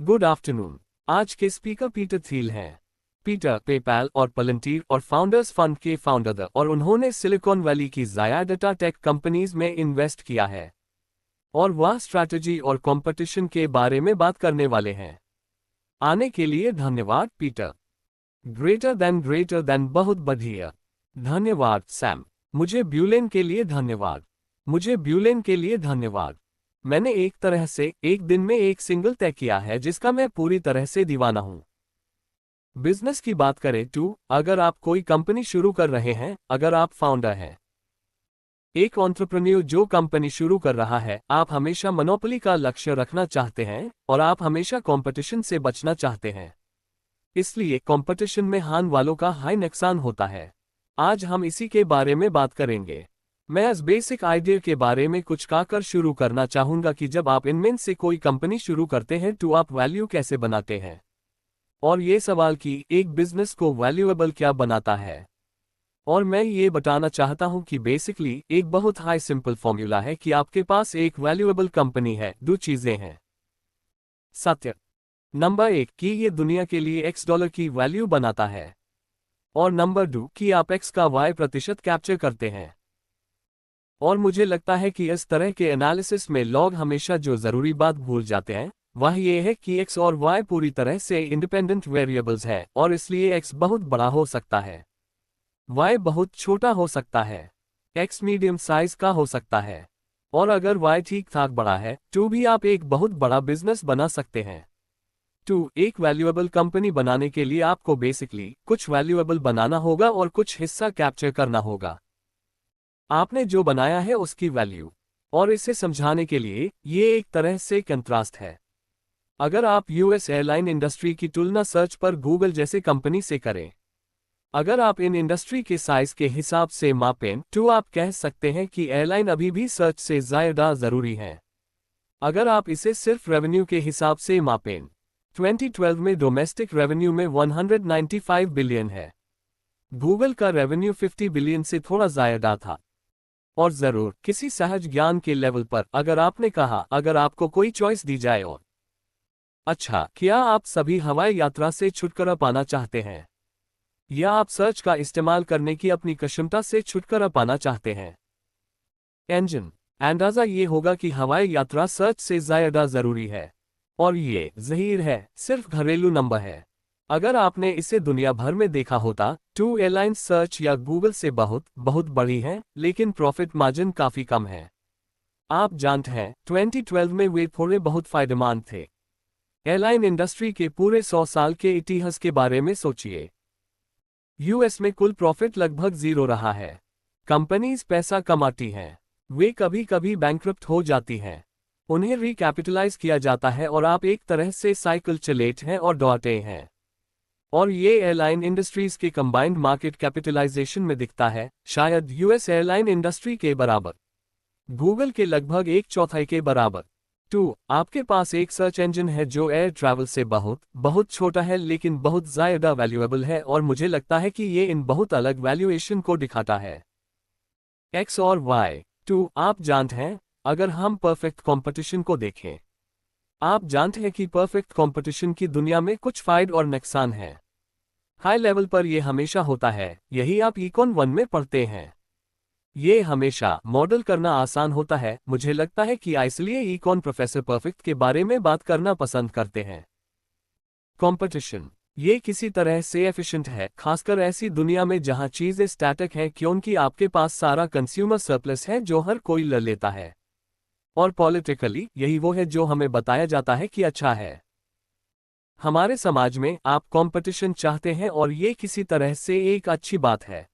Good afternoon. आज के speaker Peter Thiel हैं। पीटर पेपैल और पलंटीर और फाउंडर्स फंड के फाउंडर और उन्होंने सिलिकॉन वैली की ज़ायाडाटा टेक कंपनीज में इन्वेस्ट किया है और वह स्ट्रैटेजी और कंपटीशन के बारे में बात करने वाले हैं। आने के लिए धन्यवाद पीटर। ग्रेटर देन बहुत बढ़िया। धन्यवाद सैम। मुझे ब्यूलेन के लिए धन्यवाद। मुझे ब्यूलेन के लिए धन्यवाद। मैंने एक तरह से एक दिन में एक सिंगल तय किया है जिसका मैं पूरी तरह से दीवाना हूं। बिजनेस की बात करें तो अगर आप कोई कंपनी शुरू कर रहे हैं, अगर आप फाउंडर हैं, एक एंटरप्रेन्योर जो कंपनी शुरू कर रहा है, आप हमेशा मोनोपोली का लक्ष्य रखना चाहते हैं और आप हमेशा कंपटीशन से बचना चाहते हैं। इसलिए कंपटीशन में हारने वालों का हाई नुकसान होता है। आज हम इसी के बारे में बात करेंगे। मैं इस बेसिक आइडिया के बारे में कुछ कहकर शुरू करना चाहूंगा कि जब आप इनमें से कोई कंपनी शुरू करते हैं तो आप वैल्यू कैसे बनाते हैं, और ये सवाल कि एक बिजनेस को वैल्यूएबल क्या बनाता है। और मैं ये बताना चाहता हूं कि बेसिकली एक बहुत हाई सिंपल फॉर्मूला है कि आपके पास एक वैल्यूएबल कंपनी है। दो चीजें हैं। सत्य नंबर 1 कि ये दुनिया के लिए $X की वैल्यू बनाता है, और नंबर 2 कि आप X का Y% कैप्चर करते हैं। और मुझे लगता है कि इस तरह के एनालिसिस में लोग हमेशा जो जरूरी बात भूल जाते हैं वह ये है कि X और Y पूरी तरह से इंडिपेंडेंट वेरिएबल्स हैं और इसलिए X बहुत बड़ा हो सकता है, Y बहुत छोटा हो सकता है, X मीडियम साइज का हो सकता है, और अगर Y ठीक ठाक बड़ा है तो भी आप एक बहुत बड़ा बिजनेस बना सकते हैं। तो एक वैल्यूएबल कंपनी बनाने के लिए आपको बेसिकली कुछ वैल्यूएबल बनाना होगा और कुछ हिस्सा कैप्चर करना होगा। आपने जो बनाया है उसकी वैल्यू, और इसे समझाने के लिए ये एक तरह से कंट्रास्ट है। अगर आप यूएस एयरलाइन इंडस्ट्री की तुलना सर्च पर गूगल जैसे कंपनी से करें, अगर आप इन इंडस्ट्री के साइज के हिसाब से मापें तो आप कह सकते हैं कि एयरलाइन अभी भी सर्च से ज़्यादा जरूरी है। अगर आप इसे सिर्फ रेवेन्यू के हिसाब से मापें, 2012 में डोमेस्टिक रेवेन्यू में 195 बिलियन है। गूगल का रेवेन्यू 50 बिलियन से थोड़ा ज़्यादा था। और जरूर किसी सहज ज्ञान के लेवल पर अगर आपने कहा अगर आपको कोई चॉइस दी जाए और अच्छा, क्या आप सभी हवाई यात्रा से छुटकारा पाना चाहते हैं, या आप सर्च का इस्तेमाल करने की अपनी क्षमता से छुटकारा पाना चाहते हैं? इंजन अंदाजा ये होगा कि हवाई यात्रा सर्च से ज्यादा जरूरी है, और ये ज़हीर है सिर्फ घरेलू नंबर है। अगर आपने इसे दुनिया भर में देखा होता तो एयरलाइंस सर्च या गूगल से बहुत बहुत बड़ी हैं, लेकिन प्रॉफिट मार्जिन काफी कम है। आप जानते हैं 2012 में वे थोड़े बहुत फायदेमंद थे। एयरलाइन इंडस्ट्री के पूरे 100 साल के इतिहास के बारे में सोचिए। यूएस में कुल प्रॉफिट लगभग 0 रहा है। कंपनीज पैसा कमाती हैं, वे कभी कभी बैंकरप्ट हो जाती हैं, उन्हें रिकैपिटलाइज किया जाता है और आप एक तरह से साइकिल चलेते हैं और दौड़ते हैं। और ये एयरलाइन इंडस्ट्रीज के कंबाइंड मार्केट कैपिटलाइजेशन में दिखता है, शायद यूएस एयरलाइन इंडस्ट्री के बराबर, गूगल के लगभग 1/4 के बराबर। तो आपके पास एक सर्च इंजन है जो एयर ट्रैवल से बहुत बहुत छोटा है लेकिन बहुत ज़्यादा वैल्यूएबल है, और मुझे लगता है कि ये इन बहुत अलग वैल्यूएशन को दिखाता है। एक्स और वाई। तो आप जानते हैं, अगर हम परफेक्ट कंपटीशन को देखें, आप जानते हैं कि परफेक्ट कंपटीशन की दुनिया में कुछ फायदे और नुकसान हैं। हाई लेवल पर यह हमेशा होता है, यही आप इकॉन 1 में पढ़ते हैं। ये हमेशा मॉडल करना आसान होता है। मुझे लगता है कि इसलिए इकॉन प्रोफेसर परफेक्ट के बारे में बात करना पसंद करते हैं। कंपटीशन ये किसी तरह से एफिशिएंट है, खासकर ऐसी दुनिया में जहां चीजें स्टैटिक हैं, क्योंकि आपके पास सारा कंज्यूमर सरप्लस है जो हर कोई ले लेता है। और पॉलिटिकली यही वो है जो हमें बताया जाता है कि अच्छा है। हमारे समाज में आप कंपटीशन चाहते हैं और ये किसी तरह से एक अच्छी बात है।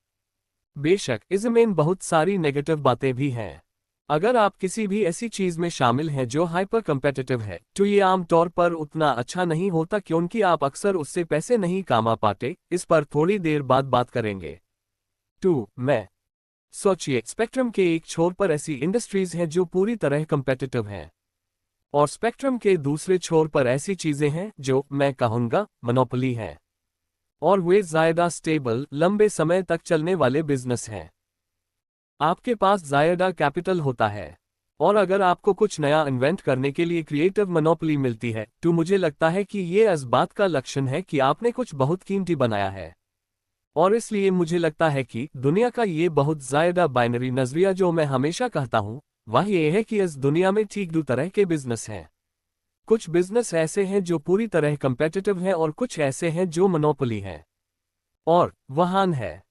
बेशक इसमें बहुत सारी नेगेटिव बातें भी हैं। अगर आप किसी भी ऐसी चीज में शामिल हैं जो हाइपर कम्पिटिटिव है तो ये आमतौर पर उतना अच्छा नहीं होता, क्योंकि आप अक्सर उससे पैसे नहीं कमा पाते। इस पर थोड़ी देर बाद बात करेंगे। मैं सोचिए, स्पेक्ट्रम के एक छोर पर ऐसी इंडस्ट्रीज हैं जो पूरी तरह कम्पिटिटिव हैं, और स्पेक्ट्रम के दूसरे छोर पर ऐसी चीजें हैं जो मैं कहूंगा मोनोपोली हैं, और वे ज्यादा स्टेबल लंबे समय तक चलने वाले बिजनेस हैं। आपके पास ज्यादा कैपिटल होता है, और अगर आपको कुछ नया इन्वेंट करने के लिए क्रिएटिव मोनोपोली मिलती है तो मुझे लगता है कि ये इस बात का लक्षण है कि आपने कुछ बहुत कीमती बनाया है। और इसलिए मुझे लगता है कि दुनिया का ये बहुत ज़्यादा बाइनरी नज़रिया जो मैं हमेशा कहता हूँ वह ये है कि इस दुनिया में ठीक दो तरह के बिजनेस हैं। कुछ बिजनेस ऐसे हैं जो पूरी तरह कंपेटिटिव हैं और कुछ ऐसे हैं जो मोनोपोली हैं। और वहां है।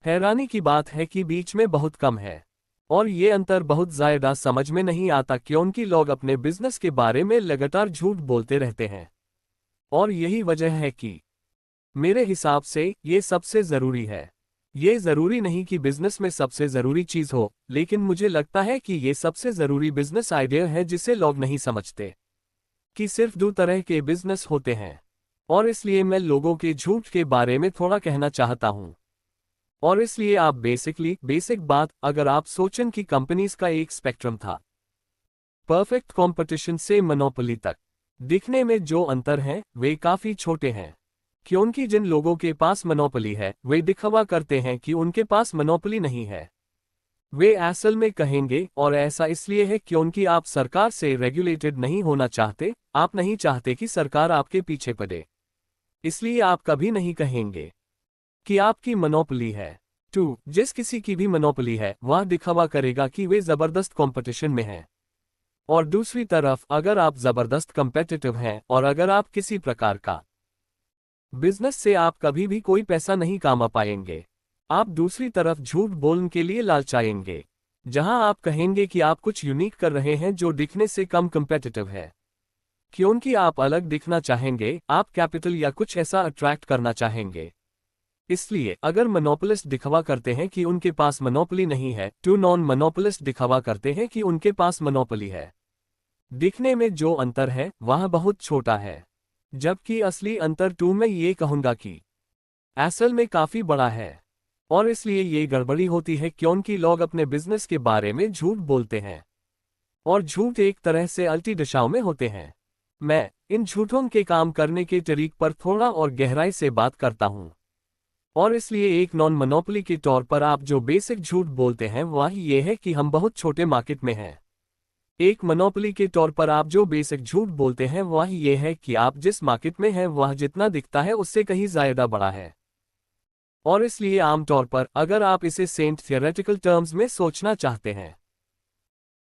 हैरानी की बात है कि बीच में बहुत कम है। और ये अंतर बहुत ज़्यादा समझ में नहीं आता क्योंकि लोग अपने बिजनेस के बारे में लगातार झूठ बोलते रहते हैं। और यही वजह है कि मेरे हिसाब से ये सबसे ज़रूरी है। ये ज़रूरी नहीं कि बिजनेस में सबसे ज़रूरी चीज़ हो, लेकिन मुझे लगता है कि ये सबसे ज़रूरी बिजनेस आइडिया है जिसे लोग नहीं समझते कि सिर्फ दो तरह के बिजनेस होते हैं। और इसलिए मैं लोगों के झूठ के बारे में थोड़ा कहना चाहता हूं। और इसलिए आप बेसिक बात अगर आप सोचें कि कंपनीज का एक स्पेक्ट्रम था परफेक्ट कंपटीशन से मोनोपोली तक, दिखने में जो अंतर हैं वे काफी छोटे हैं। क्योंकि जिन लोगों के पास मोनोपोली है वे दिखावा करते हैं कि उनके पास मोनोपोली नहीं है। वे असल में कहेंगे, और ऐसा इसलिए है क्योंकि आप सरकार से रेगुलेटेड नहीं होना चाहते, आप नहीं चाहते कि सरकार आपके पीछे पड़े। इसलिए आप कभी नहीं कहेंगे कि आपकी मोनोपोली है। जिस किसी की भी मोनोपोली है वह दिखावा करेगा कि वे जबरदस्त कंपटीशन में हैं। और दूसरी तरफ अगर आप जबरदस्त कंपेटिटिव हैं और अगर आप किसी प्रकार का बिजनेस से आप कभी भी कोई पैसा नहीं कमा पाएंगे, आप दूसरी तरफ झूठ बोलने के लिए लालचाएंगे, जहां आप कहेंगे कि आप कुछ यूनिक कर रहे हैं जो दिखने से कम कंपेटिटिव है। क्योंकि आप अलग दिखना चाहेंगे, आप कैपिटल या कुछ ऐसा अट्रैक्ट करना चाहेंगे। इसलिए अगर मोनोपोलिस्ट दिखावा करते हैं कि उनके पास मोनोपोली नहीं है तो नॉन मोनोपोलिस्ट दिखावा करते हैं कि उनके पास मोनोपोली है। दिखने में जो अंतर है वह बहुत छोटा है, जबकि असली अंतर मैं ये कहूंगा कि असल में काफी बड़ा है। और इसलिए ये गड़बड़ी होती है क्योंकि लोग अपने बिजनेस के बारे में झूठ बोलते हैं, और झूठ एक तरह से उल्टी दिशाओं में होते हैं। मैं इन झूठों के काम करने के तरीक पर थोड़ा और गहराई से बात करता हूं। और इसलिए एक नॉन मोनोपोली के तौर पर आप जो बेसिक झूठ बोलते हैं वह ये है कि हम बहुत छोटे मार्केट में हैं। एक मोनोपोली के तौर पर आप जो बेसिक झूठ बोलते हैं वह ये है कि आप जिस मार्केट में हैं वह जितना दिखता है उससे कहीं ज़्यादा बड़ा है। और इसलिए आमतौर पर अगर आप इसे सेंट थियोरेटिकल टर्म्स में सोचना चाहते हैं,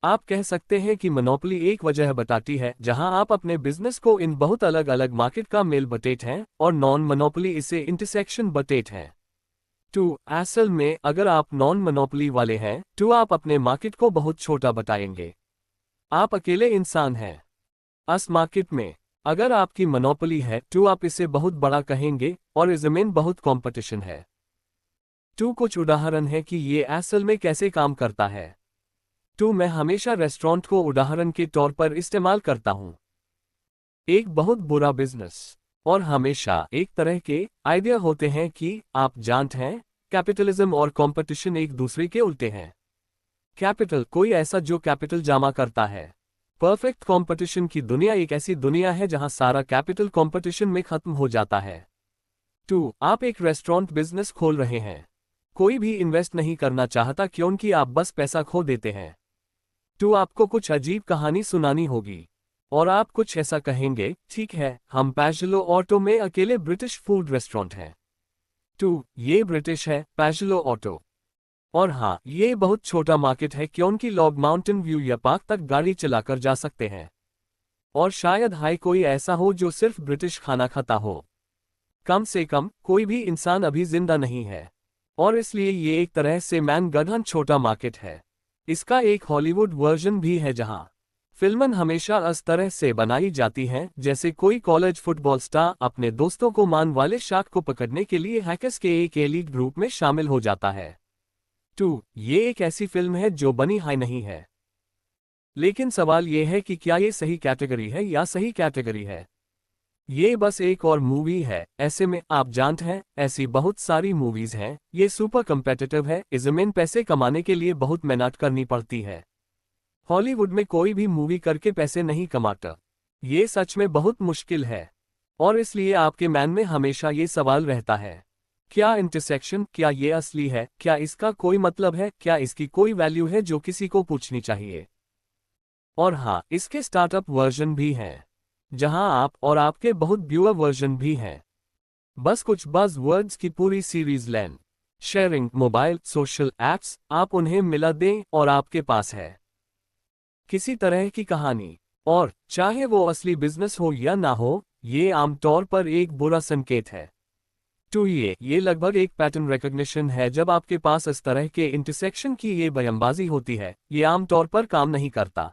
आप कह सकते हैं कि मोनोपोली एक वजह बताती है जहां आप अपने बिजनेस को इन बहुत अलग अलग मार्केट का मेल बटेट हैं, और नॉन मोनोपोली इसे इंटरसेक्शन बटेट है। असल में अगर आप नॉन मोनोपोली वाले हैं तो आप अपने मार्केट को बहुत छोटा बताएंगे। आप अकेले इंसान हैं इस मार्केट में। अगर आपकी मोनोपोली है तो आप इसे बहुत बड़ा कहेंगे और इसमें बहुत कंपटीशन है। कुछ उदाहरण है कि ये असल में कैसे काम करता है। मैं हमेशा रेस्टोरेंट को उदाहरण के तौर पर इस्तेमाल करता हूं। एक बहुत बुरा बिजनेस और हमेशा एक तरह के आइडिया होते हैं कि आप जानते हैं कैपिटलिज्म और कंपटीशन एक दूसरे के उल्टे हैं। कैपिटल कोई ऐसा जो कैपिटल जमा करता है। परफेक्ट कंपटीशन की दुनिया एक ऐसी दुनिया है जहां सारा कैपिटल कंपटीशन में खत्म हो जाता है। आप एक रेस्टोरेंट बिजनेस खोल रहे हैं, कोई भी इन्वेस्ट नहीं करना चाहता क्योंकि आप बस पैसा खो देते हैं। आपको कुछ अजीब कहानी सुनानी होगी और आप कुछ ऐसा कहेंगे, ठीक है हम पैशलो ऑटो में अकेले ब्रिटिश फूड रेस्टोरेंट हैं। ये ब्रिटिश है पैशलो ऑटो। और हाँ, ये बहुत छोटा मार्केट है क्योंकि लोग माउंटेन व्यू या पार्क तक गाड़ी चलाकर जा सकते हैं। और शायद हाई कोई ऐसा हो जो सिर्फ ब्रिटिश खाना खाता हो। कम से कम कोई भी इंसान अभी जिंदा नहीं है। और इसलिए ये एक तरह से मैनगढ़ छोटा मार्केट है। इसका एक हॉलीवुड वर्जन भी है जहां फिल्में हमेशा इस तरह से बनाई जाती हैं जैसे कोई कॉलेज फुटबॉल स्टार अपने दोस्तों को मान वाले शार्क को पकड़ने के लिए हैकर्स के एक एलीट ग्रुप में शामिल हो जाता है। ये एक ऐसी फिल्म है जो बनी हाई नहीं है। लेकिन सवाल यह है कि क्या ये सही कैटेगरी है या सही कैटेगरी है। ये बस एक और मूवी है। ऐसे में आप जानते हैं ऐसी बहुत सारी मूवीज हैं। ये सुपर कंपेटिटिव है, इसमें पैसे कमाने के लिए बहुत मेहनत करनी पड़ती है। हॉलीवुड में कोई भी मूवी करके पैसे नहीं कमाता। ये सच में बहुत मुश्किल है। और इसलिए आपके मन में हमेशा ये सवाल रहता है, क्या इंटरसेक्शन, क्या ये असली है, क्या इसका कोई मतलब है, क्या इसकी कोई वैल्यू है जो किसी को पूछनी चाहिए। और हाँ, इसके स्टार्टअप वर्जन भी हैं, जहां आप और आपके बहुत व्यूअर वर्जन भी हैं। बस कुछ बज़ वर्ड्स की पूरी सीरीज लें। शेयरिंग, मोबाइल, सोशल एप्स, आप उन्हें मिला दें और आपके पास है किसी तरह की कहानी। और चाहे वो असली बिजनेस हो या ना हो, ये आमतौर पर एक बुरा संकेत है। तो ये लगभग एक पैटर्न रिकॉग्निशन है। जब आपके पास इस तरह के इंटरसेक्शन की ये बयानबाजी होती है, ये आमतौर पर काम नहीं करता।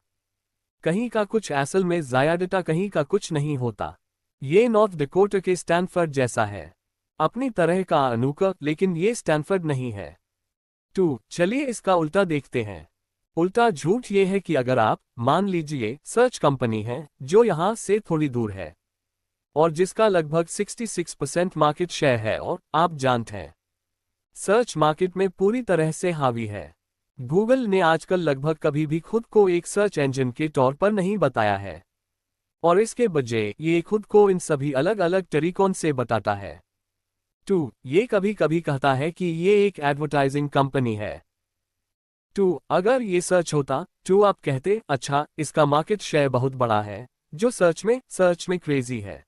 कहीं का कुछ असल में ज़्यादा, कहीं का कुछ नहीं होता। ये नॉर्थ डकोटा के स्टैनफोर्ड जैसा है, अपनी तरह का अनूठा, लेकिन ये स्टैनफोर्ड नहीं है। चलिए इसका उल्टा देखते हैं। उल्टा झूठ ये है कि अगर आप, मान लीजिए, सर्च कंपनी है जो यहां से थोड़ी दूर है और जिसका लगभग 66% मार्केट शेयर है, और आप जानते हैं सर्च मार्केट में पूरी तरह से हावी है। गूगल ने आजकल लगभग कभी भी खुद को एक सर्च इंजन के तौर पर नहीं बताया है, और इसके बजाय ये खुद को इन सभी अलग अलग तरीकों से बताता है। ये कभी कभी कहता है कि ये एक एडवर्टाइजिंग कंपनी है। अगर ये सर्च होता, आप कहते, अच्छा, इसका मार्केट शेयर बहुत बड़ा है, जो सर्च में क्रेजी है।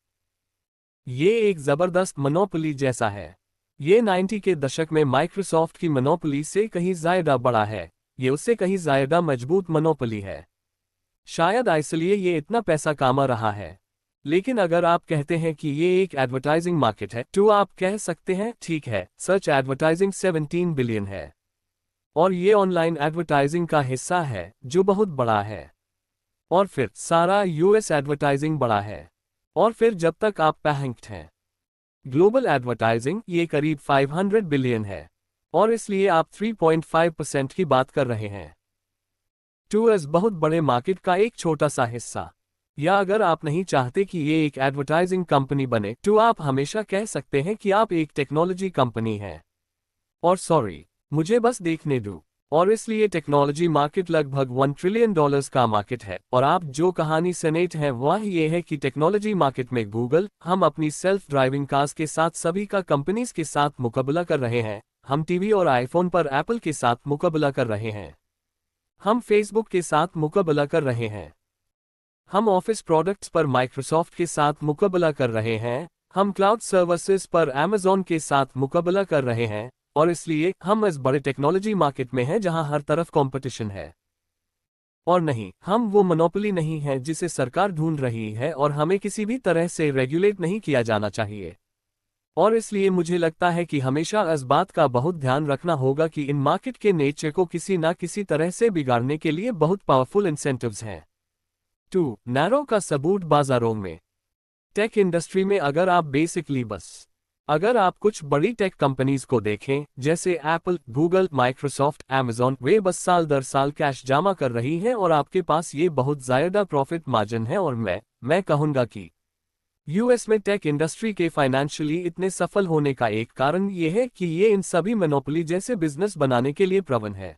ये एक जबरदस्त मोनोपोली जैसा है। ये 90 के दशक में माइक्रोसॉफ्ट की मोनोपोली से कहीं ज्यादा बड़ा है। ये उससे कहीं ज्यादा मजबूत मोनोपोली है। शायद इसलिए ये इतना पैसा कमा रहा है। लेकिन अगर आप कहते हैं कि ये एक एडवर्टाइजिंग मार्केट है, तो आप कह सकते हैं, ठीक है, सर्च एडवर्टाइजिंग 17 बिलियन है और ये ऑनलाइन एडवर्टाइजिंग का हिस्सा है जो बहुत बड़ा है। और फिर सारा यूएस एडवर्टाइजिंग बड़ा है। और फिर जब तक आप पैंक्ट हैं ग्लोबल एडवर्टाइजिंग, ये करीब 500 बिलियन है, और इसलिए आप 3.5% की बात कर रहे हैं। इस बहुत बड़े मार्केट का एक छोटा सा हिस्सा। या अगर आप नहीं चाहते कि ये एक एडवर्टाइजिंग कंपनी बने, तो आप हमेशा कह सकते हैं कि आप एक टेक्नोलॉजी कंपनी हैं। और सॉरी, मुझे बस देखने दो। और इसलिए टेक्नोलॉजी मार्केट लगभग $1 ट्रिलियन का मार्केट है, और आप जो कहानी सुनते हैं वह ये है कि टेक्नोलॉजी मार्केट में गूगल, हम अपनी सेल्फ ड्राइविंग कार्स के साथ सभी का कंपनीज के साथ मुकाबला कर रहे हैं, हम टीवी और आईफोन पर एप्पल के साथ मुकाबला कर रहे हैं, हम फेसबुक के साथ मुकाबला कर रहे हैं, हम ऑफिस प्रोडक्ट्स पर माइक्रोसॉफ्ट के साथ मुकाबला कर रहे हैं, हम क्लाउड सर्विसेज पर अमेज़न के साथ मुकाबला कर रहे हैं, और इसलिए हम इस बड़े टेक्नोलॉजी मार्केट में हैं जहां हर तरफ कंपटीशन है। और नहीं, हम वो मोनोपोली नहीं हैं जिसे सरकार ढूंढ रही है, और हमें किसी भी तरह से रेगुलेट नहीं किया जाना चाहिए। और इसलिए मुझे लगता है कि हमेशा इस बात का बहुत ध्यान रखना होगा कि इन मार्केट के नेचर को किसी न किसी तरह से बिगाड़ने के लिए बहुत पावरफुल इंसेंटिव्स हैं। नैरो का सबूत बाजारों में। टेक इंडस्ट्री में अगर आप कुछ बड़ी टेक कंपनीज को देखें, जैसे एप्पल, गूगल, माइक्रोसॉफ्ट, अमेज़न, वे बस साल दर साल कैश जमा कर रही हैं और आपके पास ये बहुत ज्यादा प्रॉफिट मार्जिन है। और मैं कहूंगा कि यूएस में टेक इंडस्ट्री के फाइनेंशियली इतने सफल होने का एक कारण ये है कि ये इन सभी मोनोपोली जैसे बिजनेस बनाने के लिए प्रवन है,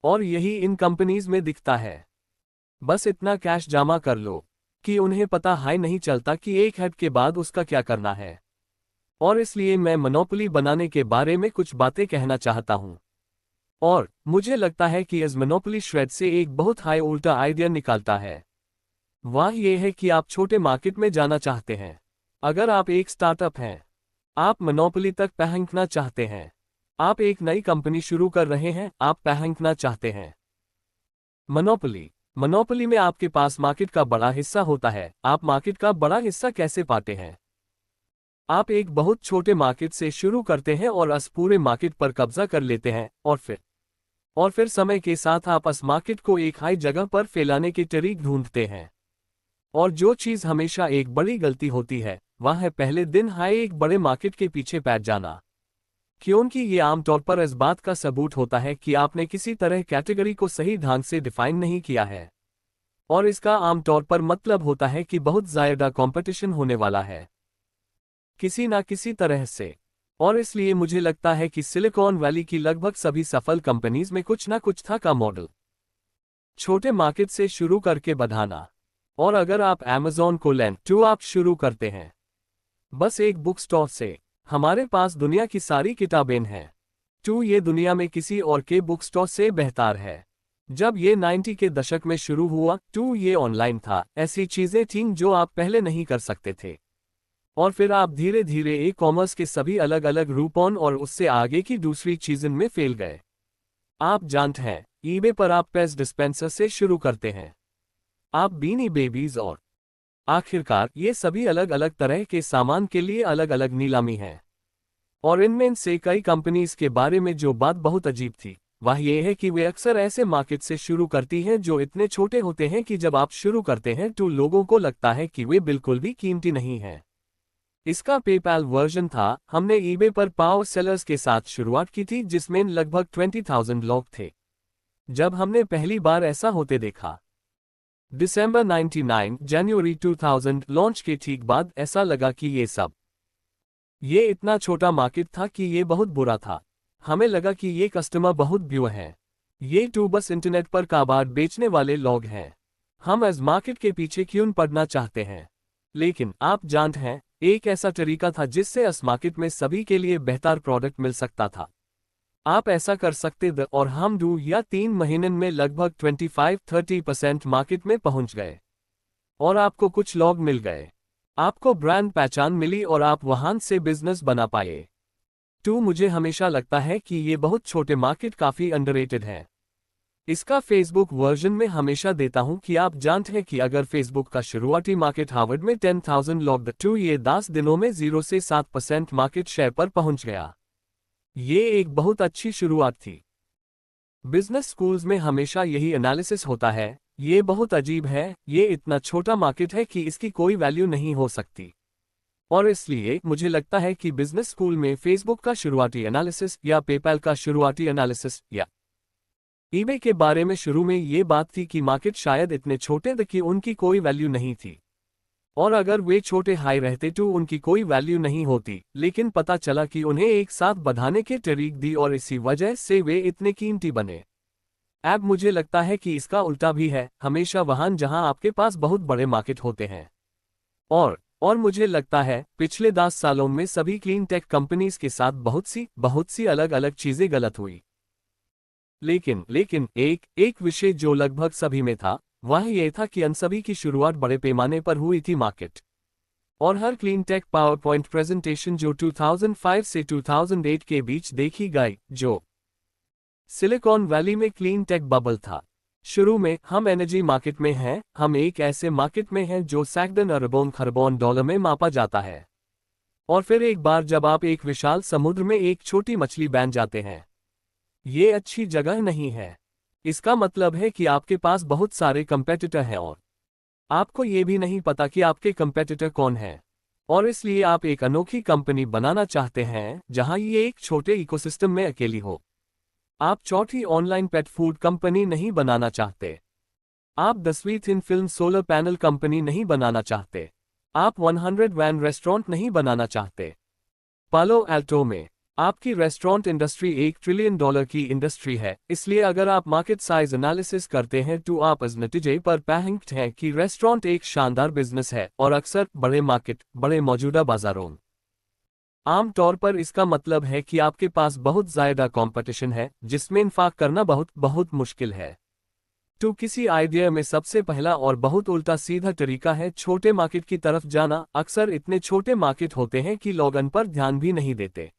और यही इन कंपनीज में दिखता है। बस इतना कैश जमा कर लो कि उन्हें पता ही नहीं चलता कि एक हेड के बाद उसका क्या करना है। और इसलिए मैं मोनोपोली बनाने के बारे में कुछ बातें कहना चाहता हूं। और मुझे लगता है कि इस मोनोपोली श्रेड से एक बहुत हाई उल्टा आइडिया निकालता है। वह यह है कि आप छोटे मार्केट में जाना चाहते हैं। अगर आप एक स्टार्टअप हैं, आप मोनोपोली तक पहुंचना चाहते हैं, आप एक नई कंपनी शुरू कर रहे हैं, आप पहुंचना चाहते हैं। मोनोपोली में आपके पास मार्केट का बड़ा हिस्सा होता है। आप मार्केट का बड़ा हिस्सा कैसे पाते हैं? आप एक बहुत छोटे मार्केट से शुरू करते हैं और इस पूरे मार्केट पर कब्जा कर लेते हैं, और फिर समय के साथ आप इस मार्केट को एक हाई जगह पर फैलाने के तरीके ढूंढते हैं। और जो चीज हमेशा एक बड़ी गलती होती है, वह है पहले दिन हाई एक बड़े मार्केट के पीछे बैठ जाना, क्योंकि ये आमतौर पर इस बात का सबूत होता है कि आपने किसी तरह कैटेगरी को सही ढंग से डिफाइन नहीं किया है, और इसका आमतौर पर मतलब होता है कि बहुत ज्यादा कंपटीशन होने वाला है किसी ना किसी तरह से। और इसलिए मुझे लगता है कि सिलिकॉन वैली की लगभग सभी सफल कंपनीज में कुछ ना कुछ था का मॉडल, छोटे मार्केट से शुरू करके बढ़ाना। और अगर आप अमेज़न को लें, तो आप शुरू करते हैं बस एक बुक स्टोर से, हमारे पास दुनिया की सारी किताबें हैं, ये दुनिया में किसी और के बुक स्टोर से बेहतर है। जब ये 90 के दशक में शुरू हुआ तो ये ऑनलाइन था, ऐसी चीजें थीं जो आप पहले नहीं कर सकते थे। और फिर आप धीरे धीरे ई कॉमर्स के सभी अलग अलग रूपों और उससे आगे की दूसरी चीज़ों में फैल गए। आप जानते हैं, ईबे पर आप पेस डिस्पेंसर से शुरू करते हैं, आप बीनी बेबीज और आखिरकार ये सभी अलग अलग तरह के सामान के लिए अलग अलग नीलामी है। और इनमें से कई कंपनीज के बारे में जो बात बहुत अजीब थी वह यह है कि वे अक्सर ऐसे मार्केट से शुरू करती हैं जो इतने छोटे होते हैं कि जब आप शुरू करते हैं तो लोगों को लगता है कि वे बिल्कुल भी कीमती नहीं हैं। इसका पेपैल वर्जन था। हमने ईबे पर पावर सेलर्स के साथ शुरुआत की थी जिसमें लगभग 20,000 लोग थे। जब हमने पहली बार ऐसा होते देखा दिसंबर 99 जनवरी 2000 लॉन्च के ठीक बाद, ऐसा लगा कि ये इतना छोटा मार्केट था कि ये बहुत बुरा था। हमें लगा कि ये कस्टमर बहुत ब्यू हैं, ये तो बस इंटरनेट पर काबाड़ बेचने वाले लोग हैं, हम इस मार्केट के पीछे क्यों पड़ना चाहते हैं। लेकिन आप जानते हैं, एक ऐसा तरीका था जिससे इस मार्केट में सभी के लिए बेहतर प्रोडक्ट मिल सकता था। आप ऐसा कर सकते थे और हम 2 या 3 महीनों में लगभग 25-30% मार्केट में पहुंच गए। और आपको कुछ लोग मिल गए, आपको ब्रांड पहचान मिली और आप वहां से बिजनेस बना पाए। तो मुझे हमेशा लगता है कि ये बहुत छोटे मार्केट काफी अंडररेटेड है। इसका फेसबुक वर्जन में हमेशा देता हूं कि आप जानते हैं कि अगर फेसबुक का शुरुआती मार्केट हार्वर्ड में 10,000 लोग तो ये 10 दिनों में 0 से 7% मार्केट शेयर पर पहुंच गया। ये एक बहुत अच्छी शुरुआत थी। बिजनेस स्कूल्स में हमेशा यही एनालिसिस होता है, ये बहुत अजीब है, ये इतना छोटा मार्केट है कि इसकी कोई वैल्यू नहीं हो सकती। और इसलिए मुझे लगता है कि बिजनेस स्कूल में फेसबुक का शुरुआती एनालिसिस या पेपैल का शुरुआती एनालिसिस या ईबे के बारे में शुरू में ये बात थी कि मार्केट शायद इतने छोटे थे कि उनकी कोई वैल्यू नहीं थी, और अगर वे छोटे हाई रहते तो उनकी कोई वैल्यू नहीं होती। लेकिन पता चला कि उन्हें एक साथ बढ़ाने के तरीक दी और इसी वजह से वे इतने कीमती बने। अब मुझे लगता है कि इसका उल्टा भी है, हमेशा वहां जहां आपके पास बहुत बड़े मार्केट होते हैं। और मुझे लगता है पिछले 10 सालों में सभी क्लीन टेक कंपनीज के साथ बहुत सी अलग अलग चीजें गलत हुई। लेकिन एक विषय जो लगभग सभी में था वह यह था कि इन सभी की शुरुआत बड़े पैमाने पर हुई थी मार्केट। और हर clean tech power point presentation जो 2005 से 2008 के बीच देखी गई, जो सिलिकॉन वैली में क्लीन टेक बबल था। शुरू में हम एनर्जी मार्केट में हैं, हम एक ऐसे मार्केट में हैं जो सैकड़ों अरबों खरबों डॉलर में मापा जाता है। और फिर एक बार जब आप एक विशाल समुद्र में एक छोटी मछली बन जाते हैं, ये अच्छी जगह नहीं है। इसका मतलब है कि आपके पास बहुत सारे कंपेटिटर हैं और आपको ये भी नहीं पता कि आपके कंपेटिटर कौन है। और इसलिए आप एक अनोखी कंपनी बनाना चाहते हैं जहां ये एक छोटे इकोसिस्टम में अकेली हो। आप चौथी ऑनलाइन पेट फूड कंपनी नहीं बनाना चाहते, आप 10वीं thin film solar panel company नहीं बनाना चाहते, आप 100 वैन रेस्टोरेंट नहीं बनाना चाहते। पालो एल्टो में आपकी रेस्टोरेंट इंडस्ट्री $1 ट्रिलियन की इंडस्ट्री है, इसलिए अगर आप मार्केट साइज एनालिसिस करते हैं तो आप इस नतीजे पर पहुंचते हैं कि रेस्टोरेंट एक शानदार बिजनेस है और अक्सर बड़े मार्केट, बड़े मौजूदा बाजारों। आमतौर पर इसका मतलब है कि आपके पास बहुत ज़्यादा कंपटीशन है जिसमें इन्फाक करना बहुत मुश्किल है। तो किसी आइडिया में सबसे पहला और बहुत उल्टा सीधा तरीका है छोटे मार्केट की तरफ जाना। अक्सर इतने छोटे मार्केट होते हैं कि लोग उन पर ध्यान भी नहीं देते,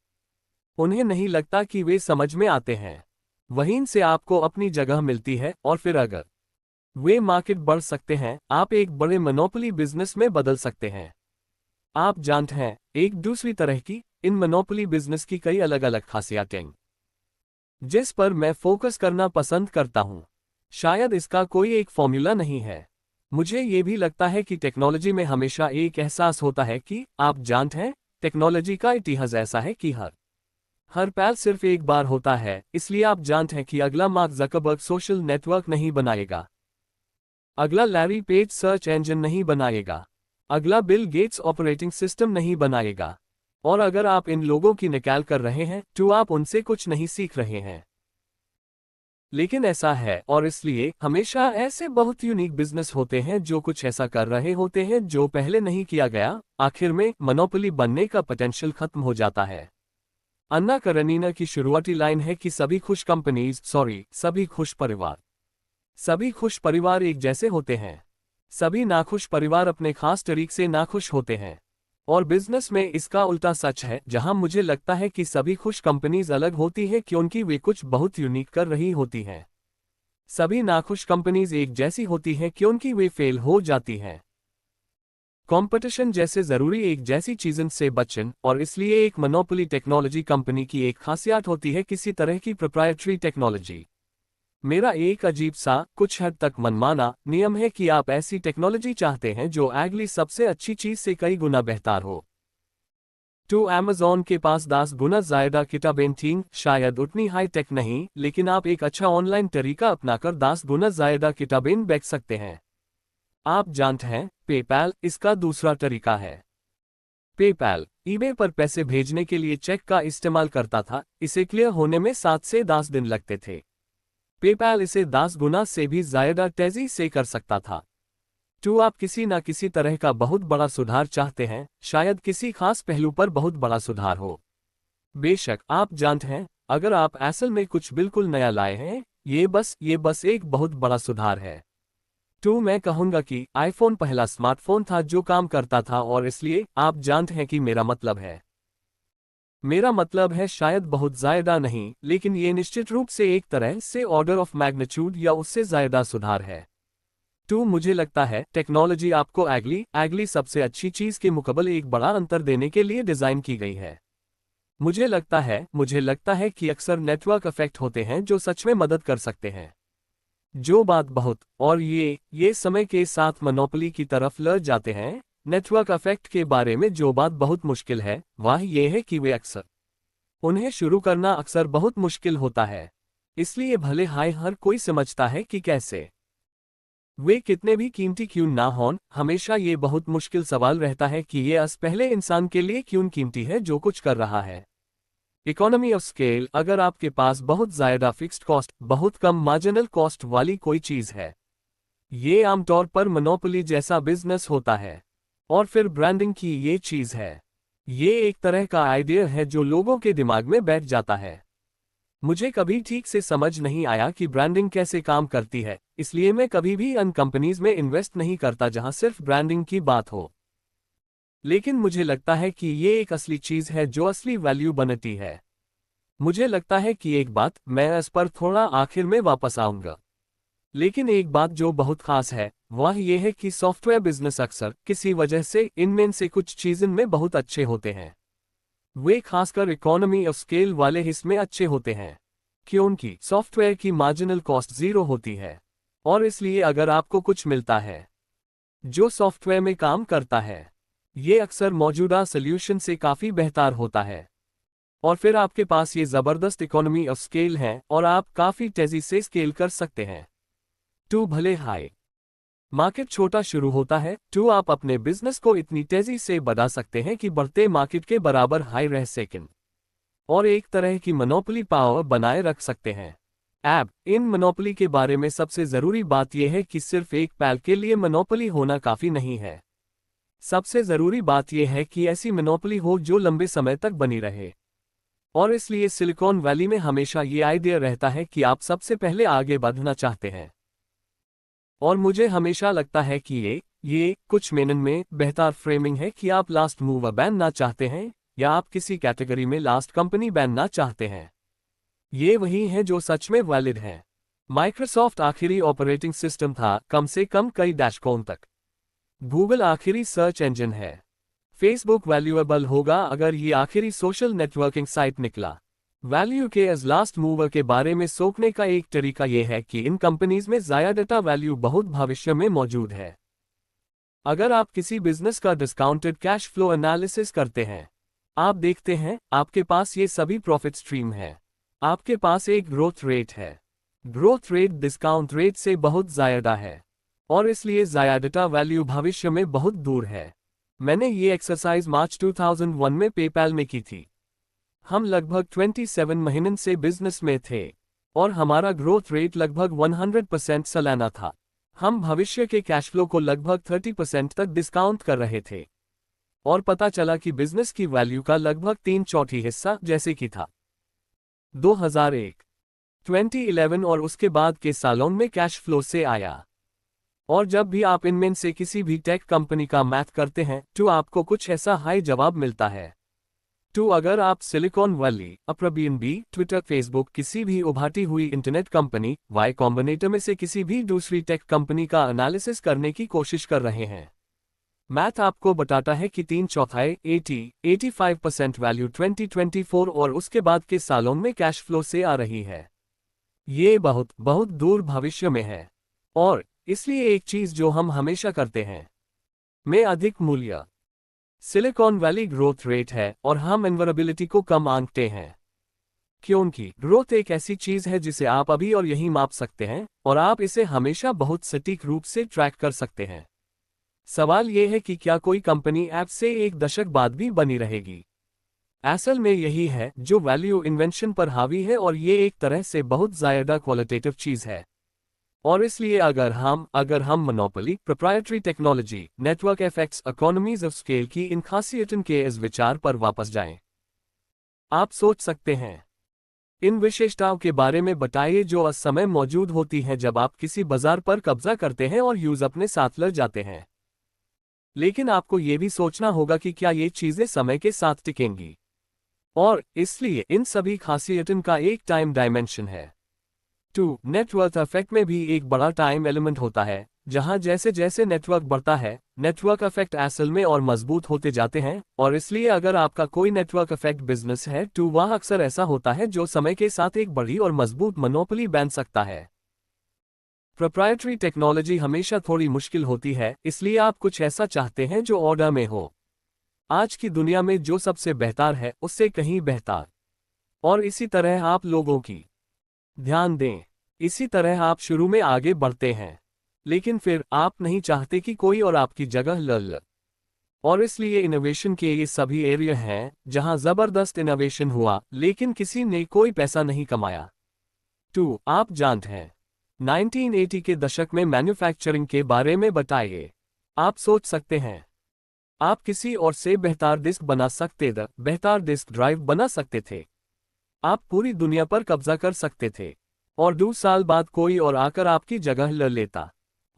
उन्हें नहीं लगता कि वे समझ में आते हैं। वहीं से आपको अपनी जगह मिलती है और फिर अगर वे मार्केट बढ़ सकते हैं, आप एक बड़े मोनोपोली बिजनेस में बदल सकते हैं। आप जानते हैं, एक दूसरी तरह की इन मोनोपोली बिजनेस की कई अलग अलग खासियतें जिस पर मैं फोकस करना पसंद करता हूं। शायद इसका कोई एक फॉर्मूला नहीं है। मुझे ये भी लगता है कि टेक्नोलॉजी में हमेशा एक एहसास होता है कि आप जानते हैं, टेक्नोलॉजी का इतिहास ऐसा है कि हर पल सिर्फ एक बार होता है। इसलिए आप जानते हैं कि अगला मार्क ज़करबर्ग सोशल नेटवर्क नहीं बनाएगा, अगला लैरी पेज सर्च इंजन नहीं बनाएगा, अगला बिल गेट्स ऑपरेटिंग सिस्टम नहीं बनाएगा। और अगर आप इन लोगों की निकाल कर रहे हैं तो आप उनसे कुछ नहीं सीख रहे हैं। लेकिन ऐसा है, और इसलिए हमेशा ऐसे बहुत यूनिक बिजनेस होते हैं जो कुछ ऐसा कर रहे होते हैं जो पहले नहीं किया गया। आखिर में मोनोपोली बनने का पोटेंशियल खत्म हो जाता है। अन्ना करेनिना की शुरुआती लाइन है कि सभी खुश परिवार। सभी खुश परिवार एक जैसे होते हैं। सभी नाखुश परिवार अपने खास तरीके से नाखुश होते हैं। और बिजनेस में इसका उल्टा सच है, जहां मुझे लगता है कि सभी खुश कंपनीज अलग होती हैं क्योंकि वे कुछ बहुत यूनिक कर रही होती हैं। सभी नाखुश कंपनीज एक जैसी होती हैं क्योंकि वे फेल हो जाती हैं। कंपटीशन जैसे जरूरी एक जैसी चीजों से बचन, और इसलिए एक मोनोपोली टेक्नोलॉजी कंपनी की एक खासियत होती है किसी तरह की प्रोप्राइटरी टेक्नोलॉजी। मेरा एक अजीब सा, कुछ हद तक मनमाना नियम है कि आप ऐसी टेक्नोलॉजी चाहते हैं जो अगली सबसे अच्छी चीज से कई गुना बेहतर हो। तो अमेज़न के पास 10 गुना ज़्यादा किताबें थीं, शायद उतनी हाई टेक नहीं, लेकिन आप एक अच्छा ऑनलाइन तरीका अपनाकर 10 गुना ज़्यादा किताबें बेच सकते हैं। आप जानते हैं, पेपैल इसका दूसरा तरीका है। पेपैल ईबे पर पैसे भेजने के लिए चेक का इस्तेमाल करता था, इसे क्लियर होने में 7 से 10 दिन लगते थे। पेपैल इसे 10 गुना से भी ज़्यादा तेजी से कर सकता था। तो आप किसी न किसी तरह का बहुत बड़ा सुधार चाहते हैं, शायद किसी खास पहलू पर बहुत बड़ा सुधार हो। बेशक आप जानते हैं, अगर आप असल में कुछ बिल्कुल नया लाए हैं, ये बस एक बहुत बड़ा सुधार है। तो मैं कहूंगा कि आईफोन पहला स्मार्टफोन था जो काम करता था, और इसलिए आप जानते हैं कि मेरा मतलब है शायद बहुत ज्यादा नहीं, लेकिन ये निश्चित रूप से एक तरह से ऑर्डर ऑफ मैग्नीट्यूड या उससे ज्यादा सुधार है। तो मुझे लगता है टेक्नोलॉजी आपको अगली सबसे अच्छी चीज के मुकाबले एक बड़ा अंतर देने के लिए डिजाइन की गई है। मुझे लगता है कि अक्सर नेटवर्क इफेक्ट होते हैं जो सच में मदद कर सकते हैं। जो बात बहुत, और ये समय के साथ मोनोपोली की तरफ लड़ जाते हैं, नेटवर्क इफेक्ट के बारे में जो बात बहुत मुश्किल है, वह यह है कि उन्हें शुरू करना अक्सर बहुत मुश्किल होता है। इसलिए भले हर कोई समझता है कि कैसे वे कितने भी कीमती क्यों ना हों, हमेशा ये बहुत मुश्किल सवाल रहता है कि ये पहले इंसान के लिए क्यों कीमती है जो कुछ कर रहा है। इकोनॉमी ऑफ स्केल, अगर आपके पास बहुत ज़्यादा फिक्स्ड कॉस्ट, बहुत कम मार्जिनल कॉस्ट वाली कोई चीज़ है, ये आमतौर पर मोनोपोली जैसा बिजनेस होता है। और फिर ब्रांडिंग की ये चीज़ है। ये एक तरह का आइडिया है जो लोगों के दिमाग में बैठ जाता है। मुझे कभी ठीक से समझ नहीं आया कि ब्रांडिंग कैसे काम करती है, इसलिए मैं कभी भी उन कंपनीज में इन्वेस्ट नहीं करता जहां सिर्फ ब्रांडिंग की बात हो। लेकिन मुझे लगता है कि ये एक असली चीज है जो असली वैल्यू बनती है। मुझे लगता है कि एक बात, मैं इस पर थोड़ा आखिर में वापस आऊंगा, लेकिन एक बात जो बहुत खास है, वह यह है कि सॉफ्टवेयर बिजनेस अक्सर किसी वजह से इनमें से कुछ चीजों में बहुत अच्छे होते हैं। वे खासकर इकोनॉमी ऑफ स्केल वाले हिस्से में अच्छे होते हैं, क्योंकि सॉफ्टवेयर की मार्जिनल कॉस्ट 0 होती है। और इसलिए अगर आपको कुछ मिलता है जो सॉफ्टवेयर में काम करता है, ये अक्सर मौजूदा सॉल्यूशन से काफ़ी बेहतर होता है। और फिर आपके पास ये ज़बरदस्त इकोनॉमी ऑफ स्केल है और आप काफ़ी तेज़ी से स्केल कर सकते हैं। तो भले हाई मार्केट छोटा शुरू होता है, तो आप अपने बिजनेस को इतनी तेजी से बढ़ा सकते हैं कि बढ़ते मार्केट के बराबर हाई रह सकें, और एक तरह की मोनोपोली पावर बनाए रख सकते हैं। इन मोनोपोली के बारे में सबसे जरूरी बात यह है कि सिर्फ एक पैल के लिए मोनोपोली होना काफी नहीं है। सबसे जरूरी बात यह है कि ऐसी मोनोपोली हो जो लंबे समय तक बनी रहे। और इसलिए सिलिकॉन वैली में हमेशा ये आइडिया रहता है कि आप सबसे पहले आगे बढ़ना चाहते हैं। और मुझे हमेशा लगता है कि ये कुछ मेनन में बेहतर फ्रेमिंग है कि आप लास्ट मूवर बनना चाहते हैं या आप किसी कैटेगरी में लास्ट कंपनी बनना चाहते हैं। ये वही है जो सच में वैलिड है। माइक्रोसॉफ्ट आखिरी ऑपरेटिंग सिस्टम था, कम से कम कई दशकों तक। गूगल आखिरी सर्च इंजन है। फेसबुक वैल्यूएबल होगा अगर ये आखिरी सोशल नेटवर्किंग साइट निकला। वैल्यू के एज लास्ट मूवर के बारे में सोचने का एक तरीका यह है कि इन कंपनीज में ज़्यादा वैल्यू बहुत भविष्य में मौजूद है। अगर आप किसी बिजनेस का डिस्काउंटेड कैश फ्लो एनालिसिस करते हैं, आप देखते हैं आपके पास ये सभी प्रॉफिट स्ट्रीम है। आपके पास एक ग्रोथ रेट है। ग्रोथ रेट डिस्काउंट रेट से बहुत ज़्यादा है, और इसलिए ज़्यादा वैल्यू भविष्य में बहुत दूर है। मैंने ये एक्सरसाइज मार्च 2001 में पेपैल में की थी। हम लगभग 27 महीनों से बिजनेस में थे और हमारा ग्रोथ रेट लगभग 100% सालाना था। हम भविष्य के कैश फ्लो को लगभग 30% तक डिस्काउंट कर रहे थे, और पता चला कि बिजनेस की वैल्यू का लगभग 3/4 हिस्सा जैसे कि था 2001। 2011 और उसके बाद के सालों में कैश फ्लो से आया। और जब भी आप इनमें से किसी भी टेक कंपनी का मैथ करते हैं तो आपको कुछ ऐसा हाई जवाब मिलता है। तो अगर आप silicon valley, Airbnb, Twitter, Facebook, किसी भी उभरती हुई इंटरनेट कंपनी, वाई कॉम्बिनेटर में से किसी भी दूसरी टेक कंपनी का एनालिसिस करने की कोशिश कर रहे हैं, मैथ आपको बताता है कि 3/4 85% वैल्यू 2024 और उसके बाद के सालों में कैश फ्लो से आ रही है। ये बहुत बहुत दूर भविष्य में है। और इसलिए एक चीज जो हम हमेशा करते हैं, में अधिक मूल्य सिलिकॉन वैली ग्रोथ रेट है और हम इन्वेरेबिलिटी को कम आंकते हैं, क्योंकि ग्रोथ एक ऐसी चीज है जिसे आप अभी और यहीं माप सकते हैं और आप इसे हमेशा बहुत सटीक रूप से ट्रैक कर सकते हैं। सवाल यह है कि क्या कोई कंपनी ऐप से एक दशक बाद भी बनी रहेगी। असल में यही है जो वैल्यू इन्वेंशन पर हावी है और ये एक तरह से बहुत ज्यादा क्वालिटेटिव चीज है। और इसलिए अगर हम monopoly, proprietary technology, network effects, economies of scale की इन खासियतों के इस विचार पर वापस जाएं, आप सोच सकते हैं इन विशेषताओं के बारे में बताइए जो उस समय मौजूद होती हैं जब आप किसी बाजार पर कब्जा करते हैं और यूज अपने साथ ले जाते हैं। लेकिन आपको यह भी सोचना होगा कि क्या ये चीजें समय के साथ टिकेंगी। और इसलिए इन सभी खासियतों का एक टाइम डायमेंशन है। 2. नेटवर्क इफेक्ट में भी एक बड़ा टाइम एलिमेंट होता है, जहां जैसे जैसे नेटवर्क बढ़ता है, नेटवर्क इफेक्ट असल में और मजबूत होते जाते हैं। और इसलिए अगर आपका कोई नेटवर्क इफेक्ट बिजनेस है तो वह अक्सर ऐसा होता है जो समय के साथ एक बड़ी और मजबूत मोनोपोली बन सकता है। प्रोप्राइटरी टेक्नोलॉजी हमेशा थोड़ी मुश्किल होती है, इसलिए आप कुछ ऐसा चाहते हैं जो ऑर्डर में हो, आज की दुनिया में जो सबसे बेहतर है उससे कहीं बेहतर। और इसी तरह आप लोगों की ध्यान दें, इसी तरह आप शुरू में आगे बढ़ते हैं, लेकिन फिर आप नहीं चाहते कि कोई और आपकी जगह ले ले। और इसलिए इनोवेशन के ये सभी एरिया हैं जहां जबरदस्त इनोवेशन हुआ लेकिन किसी ने कोई पैसा नहीं कमाया। 2. आप जानते हैं 1980 के दशक में मैन्युफैक्चरिंग के बारे में बताइए। आप सोच सकते हैं आप किसी और से बेहतर डिस्क बना सकते थे, बेहतर डिस्क ड्राइव बना सकते थे, आप पूरी दुनिया पर कब्जा कर सकते थे और 2 साल बाद कोई और आकर आपकी जगह ले लेता।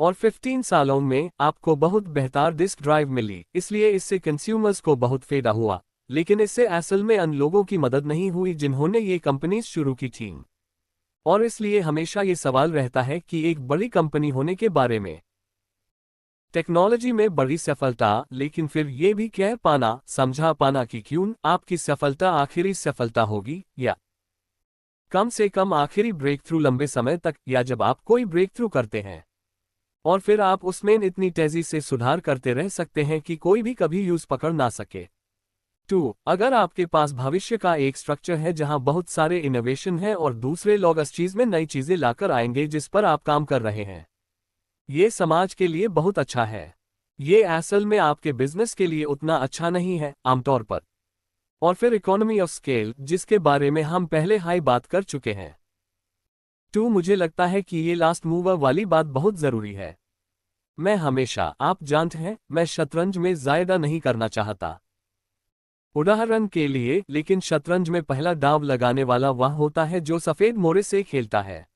और 15 सालों में आपको बहुत बेहतर डिस्क ड्राइव मिली, इसलिए इससे कंज्यूमर्स को बहुत फायदा हुआ, लेकिन इससे असल में उन लोगों की मदद नहीं हुई जिन्होंने ये कंपनीज शुरू की थीं। और इसलिए हमेशा ये सवाल रहता है कि एक बड़ी कंपनी होने के बारे में, टेक्नोलॉजी में बड़ी सफलता, लेकिन फिर ये भी कह पाना, समझा पाना कि क्यों आपकी सफलता आखिरी सफलता होगी, या कम से कम आखिरी ब्रेक थ्रू लंबे समय तक, या जब आप कोई ब्रेक थ्रू करते हैं और फिर आप उसमें इतनी तेजी से सुधार करते रह सकते हैं कि कोई भी कभी यूज पकड़ ना सके। 2. अगर आपके पास भविष्य का एक स्ट्रक्चर है जहां बहुत सारे इनोवेशन है और दूसरे लोग इस चीज में नई चीजें लाकर आएंगे जिस पर आप काम कर रहे हैं, ये समाज के लिए बहुत अच्छा है। ये असल में आपके बिजनेस के लिए उतना अच्छा नहीं है आमतौर पर। और फिर इकोनॉमी ऑफ स्केल, जिसके बारे में हम पहले हाई बात कर चुके हैं। 2. मुझे लगता है कि ये लास्ट मूवर वाली बात बहुत जरूरी है। मैं हमेशा, आप जानते हैं, मैं शतरंज में ज्यादा नहीं करना चाहता, उदाहरण के लिए, लेकिन शतरंज में पहला दाव लगाने वाला वह होता है जो सफेद मोरे से खेलता है।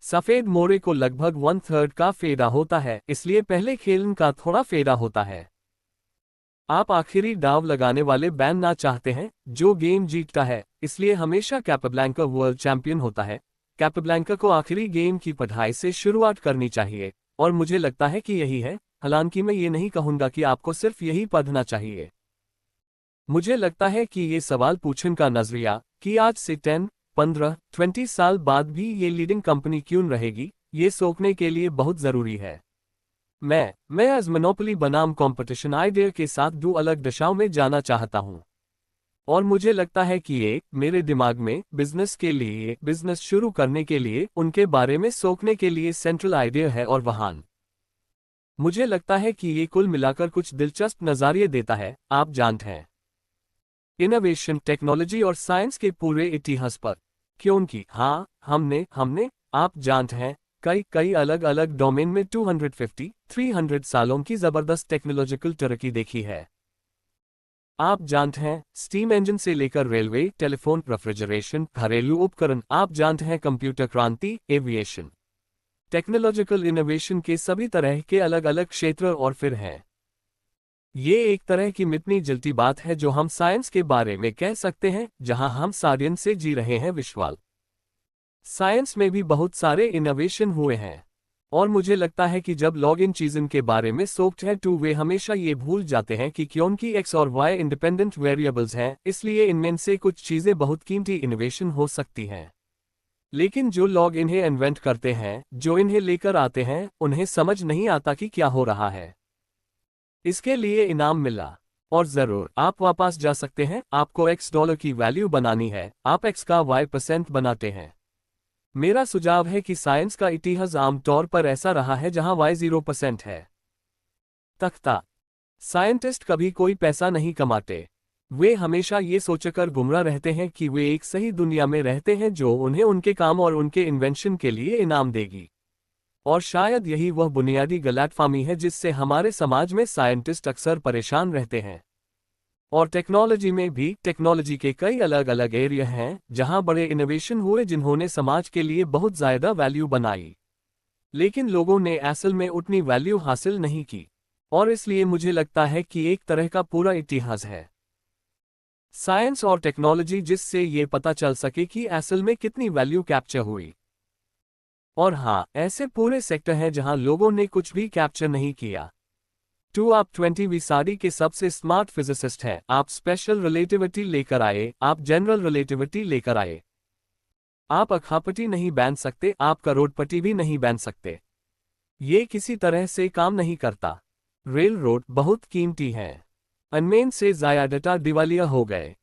सफेद मोरे को लगभग 1/3 का फेदा होता है, इसलिए पहले खेलन का थोड़ा फेदा होता है। आप आखिरी दाव लगाने वाले बैन ना चाहते हैं जो गेम जीतता है, इसलिए हमेशा कैपाब्लैंका वर्ल्ड चैंपियन होता है। कैपाब्लैंका को आखिरी गेम की पढ़ाई से शुरुआत करनी चाहिए, और मुझे लगता है कि यही है, हालांकि मैं ये नहीं कहूंगा कि आपको सिर्फ यही पढ़ना चाहिए। मुझे लगता है कि ये सवाल पूछने का नजरिया कि आज से 10, 15, 20 साल बाद भी ये लीडिंग कंपनी क्यों रहेगी, ये सोचने के लिए बहुत जरूरी है। मैं एज मोनोपोली बनाम कंपटीशन आइडिया के साथ 2 अलग दिशाओं में जाना चाहता हूं, और मुझे लगता है कि ये मेरे दिमाग में बिजनेस के लिए, बिजनेस शुरू करने के लिए, उनके बारे में सोचने के लिए सेंट्रल आइडिया है। और वहां मुझे लगता है कि ये कुल मिलाकर कुछ दिलचस्प नजरिए देता है, आप जानते हैं, इनोवेशन, टेक्नोलॉजी और साइंस के पूरे इतिहास पर। क्योंकि हाँ, हमने आप जानते हैं, कई अलग अलग डोमेन में 250, 300 सालों की जबरदस्त टेक्नोलॉजिकल तरक्की देखी है। आप जानते हैं स्टीम इंजन से लेकर रेलवे, टेलीफोन, रेफ्रिजरेशन, घरेलू उपकरण, आप जानते हैं कंप्यूटर क्रांति, एविएशन, टेक्नोलॉजिकल इनोवेशन के सभी तरह के अलग अलग क्षेत्र और फिर हैं। ये एक तरह की मितनी जलती बात है जो हम साइंस के बारे में कह सकते हैं, जहां हम साइंस से जी रहे हैं विश्वाल। साइंस में भी बहुत सारे इनोवेशन हुए हैं और मुझे लगता है कि जब लोग इन चीज़ों के बारे में सोचते हैं तो वे हमेशा ये भूल जाते हैं कि क्योंकि एक्स और वाई इंडिपेंडेंट वेरिएबल्स हैं, इसलिए इनमें से कुछ चीज़ें बहुत कीमती इनोवेशन हो सकती हैं। लेकिन जो लोग इन्हें इन्वेंट करते हैं, जो इन्हें लेकर आते हैं, उन्हें समझ नहीं आता कि क्या हो रहा है। इसके लिए इनाम मिला और जरूर आप वापस जा सकते हैं। आपको $X की वैल्यू बनानी है, आप X का Y% बनाते हैं। मेरा सुझाव है कि साइंस का इतिहास आमतौर पर ऐसा रहा है जहां Y 0% है। तख्ता साइंटिस्ट कभी कोई पैसा नहीं कमाते। वे हमेशा ये सोचकर गुमराह रहते हैं कि वे एक सही दुनिया में रहते हैं जो उन्हें उनके काम और उनके इन्वेंशन के लिए इनाम देगी। और शायद यही वह बुनियादी गलतफहमी है जिससे हमारे समाज में साइंटिस्ट अक्सर परेशान रहते हैं। और टेक्नोलॉजी में भी, टेक्नोलॉजी के कई अलग अलग एरिया हैं जहां बड़े इनोवेशन हुए जिन्होंने समाज के लिए बहुत ज़्यादा वैल्यू बनाई, लेकिन लोगों ने असल में उतनी वैल्यू हासिल नहीं की। और इसलिए मुझे लगता है कि एक तरह का पूरा इतिहास है साइंस और टेक्नोलॉजी जिससे ये पता चल सके कि असल में कितनी वैल्यू कैप्चर हुई। और हाँ, ऐसे पूरे सेक्टर हैं जहां लोगों ने कुछ भी कैप्चर नहीं किया। आप 20वीं सदी के सबसे स्मार्ट फिजिसिस्ट हैं, आप स्पेशल रिलेटिविटी लेकर आए, आप जनरल रिलेटिविटी लेकर आए। आप अखापति नहीं बन सकते, आप करोड़पति भी नहीं बन सकते। ये किसी तरह से काम नहीं करता। रेल रोड बहुत कीमती है। अनमेन से ज़्यादा दिवालिया हो गए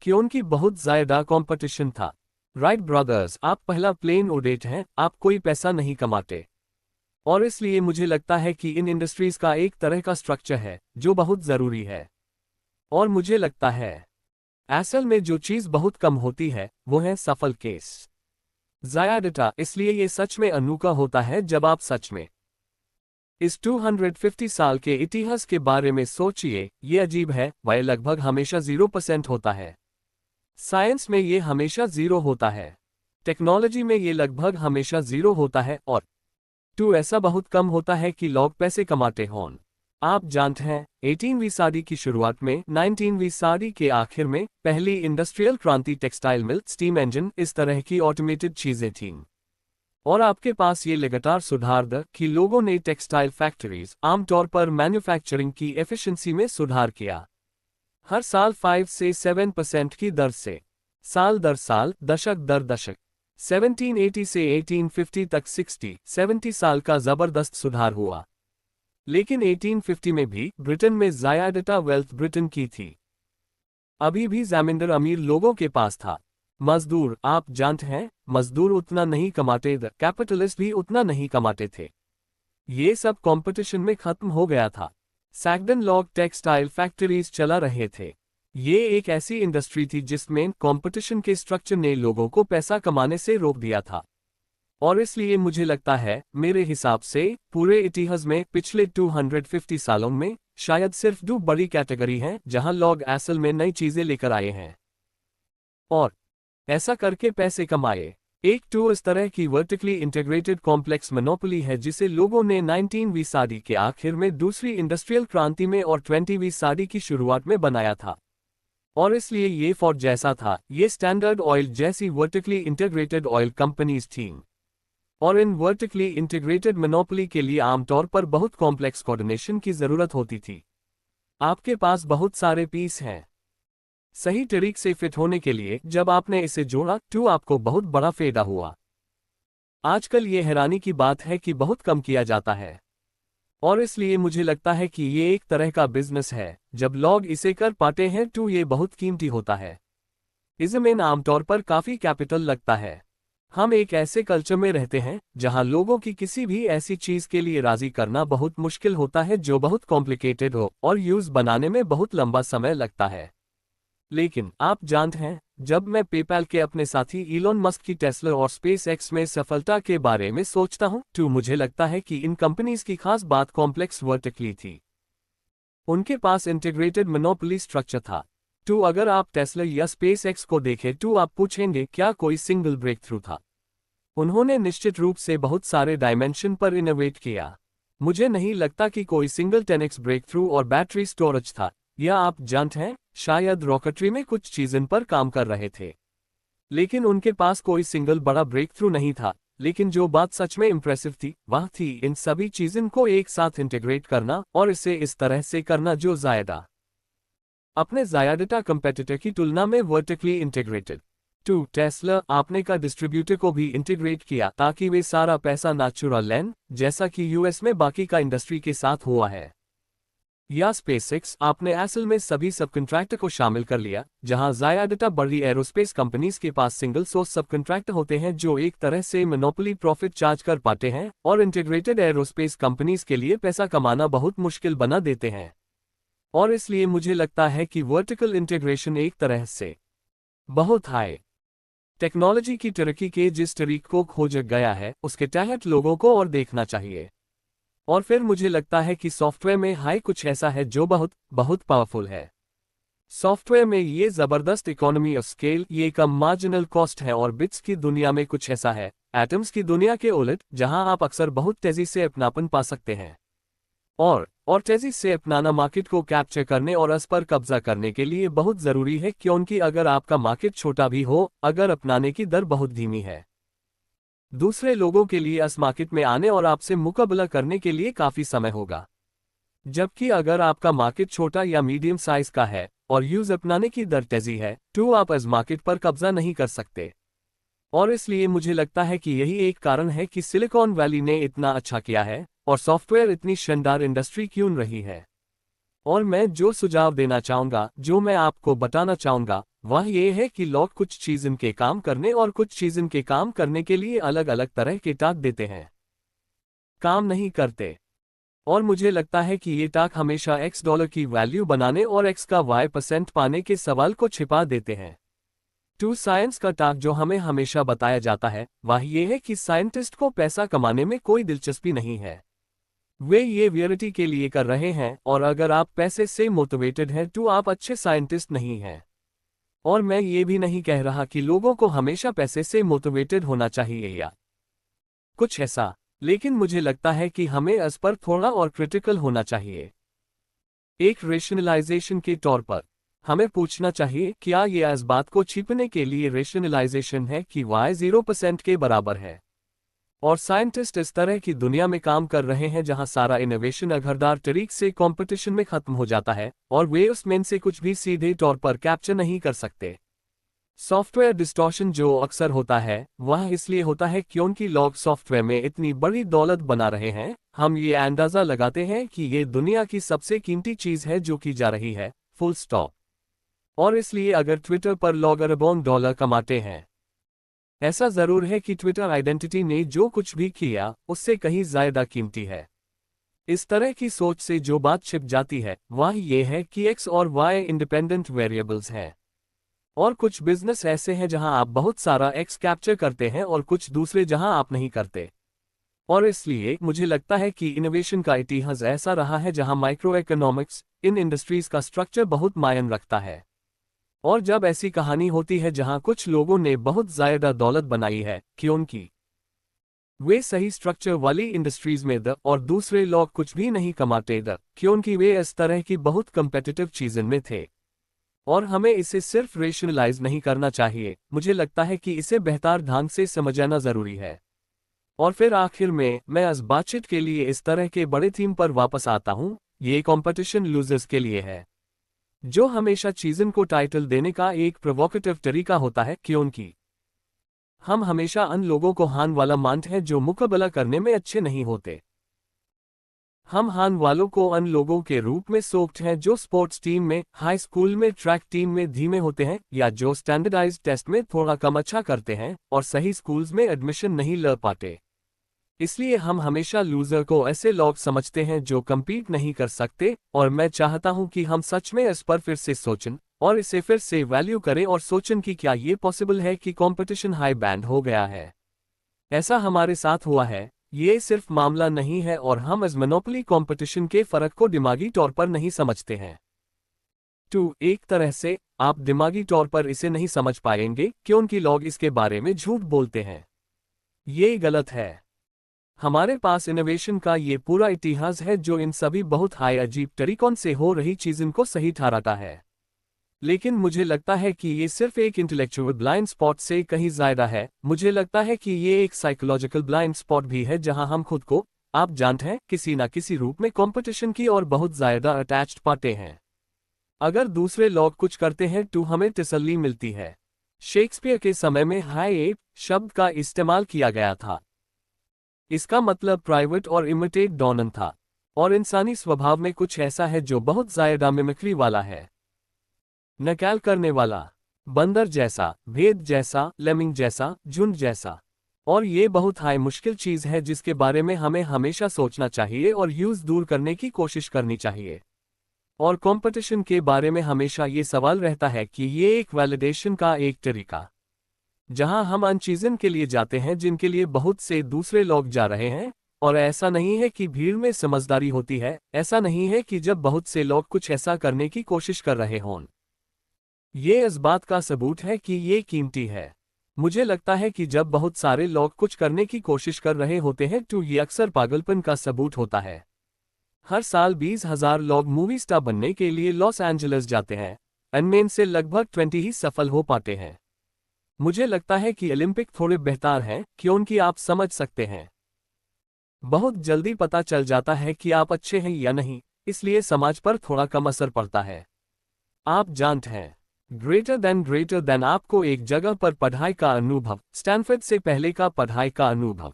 क्योंकि बहुत ज़्यादा कंपटीशन था। राइट ब्रदर्स, आप पहला प्लेन उड़ेट हैं, आप कोई पैसा नहीं कमाते। और इसलिए मुझे लगता है कि इन इंडस्ट्रीज का एक तरह का स्ट्रक्चर है जो बहुत ज़रूरी है। और मुझे लगता है असल में जो चीज़ बहुत कम होती है वो है सफल केस ज़्यादा। इसलिए ये सच में अनोखा होता है जब आप सच में इस 250 साल के इतिहास के बारे में सोचिए। ये अजीब है, वह लगभग हमेशा 0% होता है। साइंस में ये हमेशा 0 होता है, टेक्नोलॉजी में ये लगभग हमेशा 0 होता है, और ऐसा बहुत कम होता है कि लोग पैसे कमाते हों। आप जानते हैं 18वीं सदी की शुरुआत में, 19वीं सदी के आखिर में पहली इंडस्ट्रियल क्रांति, टेक्सटाइल मिल, स्टीम इंजन, इस तरह की ऑटोमेटेड चीजें थीं। और आपके पास ये लगातार सुधार था कि लोगों ने टेक्सटाइल फैक्ट्रीज, आमतौर पर मैन्युफैक्चरिंग की एफिशिएंसी में सुधार किया। हर साल 5 से 7% की दर से, साल दर साल, दशक दर दशक। 1780 से 1850 तक 60-70 साल का जबरदस्त सुधार हुआ। लेकिन 1850 में भी ब्रिटेन में ज़्यादा वेल्थ ब्रिटेन की थी। अभी भी ज़मींदार अमीर लोगों के पास था। मजदूर, आप जानते हैं, मजदूर उतना नहीं कमाते थे, कैपिटलिस्ट भी उतना नहीं कमाते थे। ये सब कंपटीशन में खत्म हो गया था। सैकड़ों लोग टेक्सटाइल फैक्ट्रीज चला रहे थे। ये एक ऐसी इंडस्ट्री थी जिसमें कंपटीशन के स्ट्रक्चर ने लोगों को पैसा कमाने से रोक दिया था। और इसलिए मुझे लगता है, मेरे हिसाब से पूरे इतिहास में पिछले 250 सालों में शायद सिर्फ 2 बड़ी कैटेगरी हैं जहां लोग असल में नई चीजें लेकर आए हैं और ऐसा करके पैसे कमाए। एक इस तरह की वर्टिकली इंटीग्रेटेड कॉम्प्लेक्स मोनोपोली है जिसे लोगों ने 19वीं सदी के आखिर में दूसरी इंडस्ट्रियल क्रांति में और 20वीं सदी की शुरुआत में बनाया था। और इसलिए ये फोर्ड जैसा था, ये स्टैंडर्ड ऑयल जैसी वर्टिकली इंटीग्रेटेड ऑयल कंपनीज थीं। और इन वर्टिकली इंटीग्रेटेड मोनोपोली के लिए आमतौर पर बहुत कॉम्प्लेक्स कोऑर्डिनेशन की जरूरत होती थी। आपके पास बहुत सारे पीस हैं सही तरीके से फिट होने के लिए। जब आपने इसे जोड़ा तो आपको बहुत बड़ा फायदा हुआ। आजकल ये हैरानी की बात है कि बहुत कम किया जाता है। और इसलिए मुझे लगता है कि ये एक तरह का बिजनेस है। जब लोग इसे कर पाते हैं तो ये बहुत कीमती होता है। इसमें आमतौर पर काफ़ी कैपिटल लगता है। हम एक ऐसे कल्चर में रहते हैं जहां लोगों की किसी भी ऐसी चीज़ के लिए राज़ी करना बहुत मुश्किल होता है जो बहुत कॉम्प्लिकेटेड हो और यूज़ बनाने में बहुत लंबा समय लगता है। लेकिन आप जानते हैं, जब मैं पेपैल के अपने साथी इलॉन मस्क की टेस्ला और स्पेस एक्स में सफलता के बारे में सोचता हूं तो मुझे लगता है कि इन कंपनीज की खास बात कॉम्प्लेक्स वर्टिकली थी। उनके पास इंटीग्रेटेड मोनोपोली स्ट्रक्चर था। तो अगर आप टेस्ला या स्पेसएक्स को देखें तो आप पूछेंगे क्या कोई सिंगल ब्रेक थ्रू था। उन्होंने निश्चित रूप से बहुत सारे डायमेंशन पर इनोवेट किया। मुझे नहीं लगता कि कोई सिंगल 10x ब्रेक थ्रू और बैटरी स्टोरेज था, या आप जानते हैं, शायद रॉकेटरी में कुछ चीज़ों पर काम कर रहे थे। लेकिन उनके पास कोई सिंगल बड़ा ब्रेक थ्रू नहीं था। लेकिन जो बात सच में इंप्रेसिव थी वह थी इन सभी चीज़ों को एक साथ इंटीग्रेट करना और इसे इस तरह से करना जो ज़्यादा अपने ज़्यादा कंपेटिटर की तुलना में वर्टिकली इंटीग्रेटेड। टू टेस्ला आपने का डिस्ट्रीब्यूटर को भी इंटीग्रेट किया ताकि वे सारा पैसा नेचुरल लैंड, जैसा कि यूएस में बाकी का इंडस्ट्री के साथ हुआ है। या स्पेसएक्स आपने असल में सभी सब कंट्रैक्टर को शामिल कर लिया, जहां ज़्यादा बड़ी एरोस्पेस कंपनीज के पास सिंगल सोर्स सब कंट्रैक्टर होते हैं जो एक तरह से मोनोपोली प्रॉफिट चार्ज कर पाते हैं और इंटीग्रेटेड एरोस्पेस कंपनीज के लिए पैसा कमाना बहुत मुश्किल बना देते हैं। और इसलिए मुझे लगता है कि वर्टिकल इंटीग्रेशन एक तरह से बहुत हाई टेक्नोलॉजी की तरक्की के जिस तरीके को खोजा गया है उसके तहत लोगों को और देखना चाहिए। और फिर मुझे लगता है कि सॉफ्टवेयर में हाई कुछ ऐसा है जो बहुत बहुत पावरफुल है। सॉफ्टवेयर में ये ज़बरदस्त इकोनॉमी ऑफ स्केल, ये कम मार्जिनल कॉस्ट है और बिट्स की दुनिया में कुछ ऐसा है, एटम्स की दुनिया के उलट, जहां आप अक्सर बहुत तेजी से अपनापन पा सकते हैं। और तेजी से अपनाना मार्केट को कैप्चर करने और उस पर कब्जा करने के लिए बहुत ज़रूरी है, क्योंकि अगर आपका मार्केट छोटा भी हो, अगर अपनाने की दर बहुत धीमी है, दूसरे लोगों के लिए इस मार्केट में आने और आपसे मुकाबला करने के लिए काफ़ी समय होगा। जबकि अगर आपका मार्केट छोटा या मीडियम साइज का है और यूज अपनाने की दर तेजी है, तो आप इस मार्केट पर कब्जा नहीं कर सकते। और इसलिए मुझे लगता है कि यही एक कारण है कि सिलिकॉन वैली ने इतना अच्छा किया है और सॉफ्टवेयर इतनी शानदार इंडस्ट्री क्यों रही है। और मैं जो सुझाव देना चाहूँगा, जो मैं आपको बताना चाहूँगा, वह ये है कि लोग कुछ चीज़ इनके काम करने और कुछ चीज़ इनके काम करने के लिए अलग अलग तरह के टाक देते हैं, काम नहीं करते। और मुझे लगता है कि ये टाक हमेशा $X की वैल्यू बनाने और X का Y% पाने के सवाल को छिपा देते हैं। टू साइंस का टाक जो हमें हमेशा बताया जाता है वह ये है कि साइंटिस्ट को पैसा कमाने में कोई दिलचस्पी नहीं है, वे ये वैरायटी के लिए कर रहे हैं, और अगर आप पैसे से मोटिवेटेड हैं तो आप अच्छे साइंटिस्ट नहीं हैं। और मैं ये भी नहीं कह रहा कि लोगों को हमेशा पैसे से मोटिवेटेड होना चाहिए या कुछ ऐसा, लेकिन मुझे लगता है कि हमें इस पर थोड़ा और क्रिटिकल होना चाहिए। एक रेशनलाइजेशन के तौर पर हमें पूछना चाहिए, क्या ये इस बात को छिपने के लिए रेशनलाइजेशन है कि Y 0% के बराबर है। और साइंटिस्ट इस तरह की दुनिया में काम कर रहे हैं जहां सारा इनोवेशन अघरदार तरीके से कंपटीशन में खत्म हो जाता है और वे उसमें से कुछ भी सीधे तौर पर कैप्चर नहीं कर सकते। सॉफ्टवेयर डिस्टॉर्शन जो अक्सर होता है वह इसलिए होता है क्योंकि लोग सॉफ्टवेयर में इतनी बड़ी दौलत बना रहे हैं। हम ये अंदाजा लगाते हैं कि ये दुनिया की सबसे कीमती चीज़ है जो की जा रही है, फुल स्टॉप। और इसलिए अगर ट्विटर पर लोग अरबों डॉलर कमाते हैं, ऐसा ज़रूर है कि ट्विटर आइडेंटिटी ने जो कुछ भी किया उससे कहीं ज़्यादा कीमती है। इस तरह की सोच से जो बात छिप जाती है वह ये है कि X और Y इंडिपेंडेंट वेरिएबल्स हैं, और कुछ बिजनेस ऐसे हैं जहां आप बहुत सारा X कैप्चर करते हैं और कुछ दूसरे जहां आप नहीं करते। और इसलिए मुझे लगता है कि इनोवेशन का इतिहास ऐसा रहा है जहां माइक्रो इकोनॉमिक्स इन इंडस्ट्रीज का स्ट्रक्चर बहुत मायने रखता है। और जब ऐसी कहानी होती है जहां कुछ लोगों ने बहुत ज़्यादा दौलत बनाई है क्योंकि वे सही स्ट्रक्चर वाली इंडस्ट्रीज में द और दूसरे लोग कुछ भी नहीं कमाते द क्योंकि वे इस तरह की बहुत कंपेटिटिव चीज़ों में थे। और हमें इसे सिर्फ रेशनलाइज नहीं करना चाहिए, मुझे लगता है कि इसे बेहतर ढंग से समझना ज़रूरी है। और फिर आखिर में मैं इस बातचीत के लिए इस तरह के बड़े थीम पर वापस आता हूँ, ये कंपटीशन लूजर्स के लिए है, जो हमेशा चीज़न को टाइटल देने का एक प्रोवोकेटिव तरीका होता है, क्योंकि हम हमेशा उन लोगों को हान वाला मानते हैं जो मुकाबला करने में अच्छे नहीं होते। हम हान वालों को उन लोगों के रूप में सोचते हैं जो स्पोर्ट्स टीम में, हाई स्कूल में, ट्रैक टीम में धीमे होते हैं, या जो स्टैंडर्डाइज्ड टेस्ट में थोड़ा कम अच्छा करते हैं और सही स्कूल्स में एडमिशन नहीं ले पाते। इसलिए हम हमेशा लूजर को ऐसे लोग समझते हैं जो कम्पीट नहीं कर सकते, और मैं चाहता हूं कि हम सच में इस पर फिर से सोचें और इसे फिर से वैल्यू करें और सोचें कि क्या ये पॉसिबल है कि कंपटीशन हाई बैंड हो गया है। ऐसा हमारे साथ हुआ है, ये सिर्फ मामला नहीं है और हम इस मोनोपोली कंपटीशन के फर्क को दिमागी तौर पर नहीं समझते हैं। एक तरह से आप दिमागी तौर पर इसे नहीं समझ पाएंगे क्योंकि लोग इसके बारे में झूठ बोलते हैं। ये गलत है। हमारे पास इनोवेशन का ये पूरा इतिहास है जो इन सभी बहुत हाई अजीब तरीकों से हो रही चीज़ों को सही ठहराता है। लेकिन मुझे लगता है कि ये सिर्फ एक इंटेलेक्चुअल ब्लाइंड स्पॉट से कहीं ज़्यादा है। मुझे लगता है कि ये एक साइकोलॉजिकल ब्लाइंड स्पॉट भी है जहां हम खुद को, आप जानते हैं, किसी ना किसी रूप में कंपटीशन की और बहुत ज़्यादा अटैच्ड पाते हैं। अगर दूसरे लोग कुछ करते हैं तो हमें तसल्ली मिलती है। शेक्सपियर के समय में हाई एप शब्द का इस्तेमाल किया गया था। इसका मतलब प्राइवेट और इमिटेट डॉनन था, और इंसानी स्वभाव में कुछ ऐसा है जो बहुत ज़्यादा मिमिक्री वाला है, नकल करने वाला, बंदर जैसा, भेद जैसा, लेमिंग जैसा, झुंड जैसा। और ये बहुत हाई मुश्किल चीज़ है जिसके बारे में हमें हमेशा सोचना चाहिए और यूज़ दूर करने की कोशिश करनी चाहिए। और कंपटीशन के बारे में हमेशा ये सवाल रहता है कि ये एक वैलिडेशन का एक तरीका, जहां हम उन चीज़ों के लिए जाते हैं जिनके लिए बहुत से दूसरे लोग जा रहे हैं। और ऐसा नहीं है कि भीड़ में समझदारी होती है, ऐसा नहीं है कि जब बहुत से लोग कुछ ऐसा करने की कोशिश कर रहे हों। ये इस बात का सबूत है कि ये कीमती है। मुझे लगता है कि जब बहुत सारे लोग कुछ करने की कोशिश कर रहे होते हैं तो ये अक्सर पागलपन का सबूत होता है। हर साल 20,000 लोग मूवी स्टार बनने के लिए लॉस एंजलिस जाते हैं। इनमें से लगभग 20 ही सफल हो पाते हैं। मुझे लगता है कि ओलंपिक थोड़े बेहतर हैं क्योंकि आप समझ सकते हैं, बहुत जल्दी पता चल जाता है कि आप अच्छे हैं या नहीं, इसलिए समाज पर थोड़ा कम असर पड़ता है। आप जानते हैं, ग्रेटर देन आपको एक जगह पर पढ़ाई का अनुभव, स्टैनफोर्ड से पहले का पढ़ाई का अनुभव,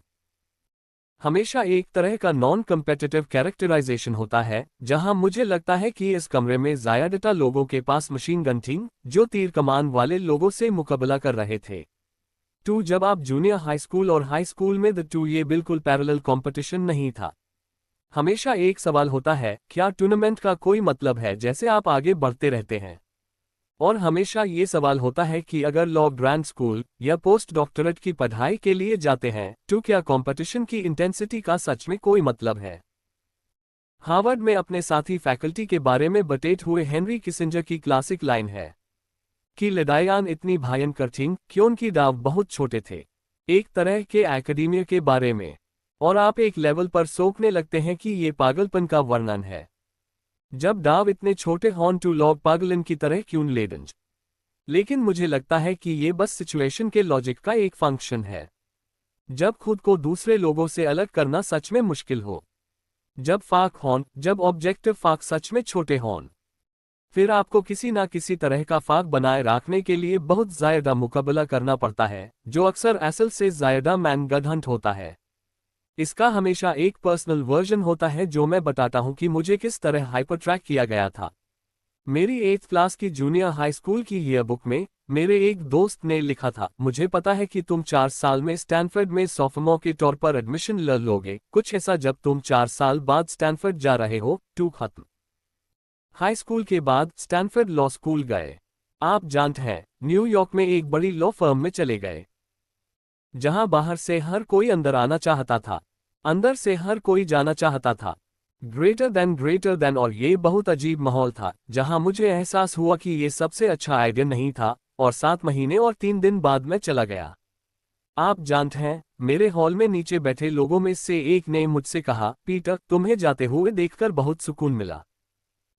हमेशा एक तरह का नॉन कम्पेटिटिव कैरेक्टराइजेशन होता है, जहां मुझे लगता है कि इस कमरे में ज़्यादातर लोगों के पास मशीन गन थी जो तीर कमान वाले लोगों से मुकाबला कर रहे थे। जब आप जूनियर हाई स्कूल और हाई स्कूल में ये बिल्कुल पैरेलल कंपटीशन नहीं था। हमेशा एक सवाल होता है, क्या टूर्नामेंट का कोई मतलब है जैसे आप आगे बढ़ते रहते हैं? और हमेशा ये सवाल होता है कि अगर लोग ग्रेड स्कूल या पोस्ट डॉक्टरेट की पढ़ाई के लिए जाते हैं तो क्या कंपटीशन की इंटेंसिटी का सच में कोई मतलब है? हार्वर्ड में अपने साथी फैकल्टी के बारे में बतेट हुए हेनरी किसिंजर की क्लासिक लाइन है कि लड़ाइयां इतनी भयंकर थीं क्योंकि दाव बहुत छोटे थे, एक तरह के एकेडमिया के बारे में, और आप एक लेवल पर सोचने लगते हैं कि ये पागलपन का वर्णन है। जब दाव इतने छोटे हों तो लोग पागलन की तरह क्यों लेडंज? लेकिन मुझे लगता है कि ये बस सिचुएशन के लॉजिक का एक फंक्शन है। जब खुद को दूसरे लोगों से अलग करना सच में मुश्किल हो, जब फाक हों, जब ऑब्जेक्टिव फाक सच में छोटे हों, फिर आपको किसी ना किसी तरह का फाक बनाए रखने के लिए बहुत ज़्यादा मुकाबला करना पड़ता है, जो अक्सर असल से ज़्यादा मैनगढ़ंट होता है। इसका हमेशा एक पर्सनल वर्जन होता है जो मैं बताता हूं कि मुझे किस तरह हाइपर ट्रैक किया गया था। मेरी 8th क्लास की जूनियर हाई स्कूल की ईयरबुक में मेरे एक दोस्त ने लिखा था, मुझे पता है कि तुम 4 साल में स्टैनफोर्ड में सोफोमोर के तौर पर एडमिशन ले लोगे, कुछ ऐसा। जब तुम 4 साल बाद स्टैनफोर्ड जा रहे हो खत्म। हाई स्कूल के बाद स्टैनफोर्ड लॉ स्कूल गए। आप जानते हैं, न्यूयॉर्क में एक बड़ी लॉ फर्म में चले गए, जहां बाहर से हर कोई अंदर आना चाहता था, अंदर से हर कोई जाना चाहता था। ग्रेटर देन, और ये बहुत अजीब माहौल था जहां मुझे एहसास हुआ कि ये सबसे अच्छा आइडिया नहीं था, और 7 महीने और 3 दिन बाद मैं चला गया। आप जानते हैं, मेरे हॉल में नीचे बैठे लोगों में से एक ने मुझसे कहा, पीटर, तुम्हें जाते हुए देखकर बहुत सुकून मिला।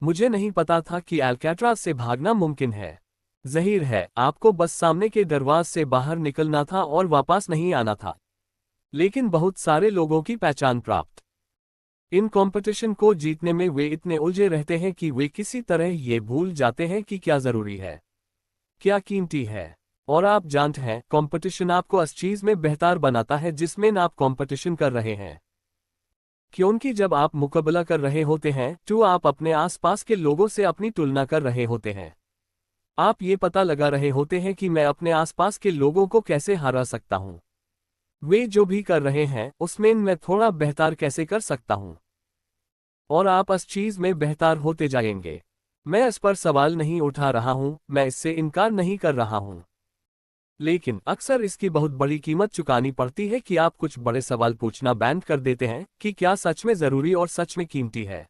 मुझे नहीं पता था कि अल्काट्राज से भागना मुमकिन है। ज़ाहिर है, आपको बस सामने के दरवाजे से बाहर निकलना था और वापस नहीं आना था। लेकिन बहुत सारे लोगों की पहचान प्राप्त इन कंपटीशन को जीतने में वे इतने उलझे रहते हैं कि वे किसी तरह ये भूल जाते हैं कि क्या जरूरी है, क्या कीमती है। और आप जानते हैं, कंपटीशन आपको उस चीज में बेहतर बनाता है जिसमें आप कंपटीशन कर रहे हैं। क्योंकि जब आप मुकाबला कर रहे होते हैं तो आप अपने आसपास के लोगों से अपनी तुलना कर रहे होते हैं। आप ये पता लगा रहे होते हैं कि मैं अपने आसपास के लोगों को कैसे हरा सकता हूं, वे जो भी कर रहे हैं उसमें मैं थोड़ा बेहतर कैसे कर सकता हूं, और आप इस चीज में बेहतर होते जाएंगे। मैं इस पर सवाल नहीं उठा रहा हूं, मैं इससे इनकार नहीं कर रहा हूं। लेकिन अक्सर इसकी बहुत बड़ी कीमत चुकानी पड़ती है कि आप कुछ बड़े सवाल पूछना बैंड कर देते हैं कि क्या सच में जरूरी और सच में कीमती है।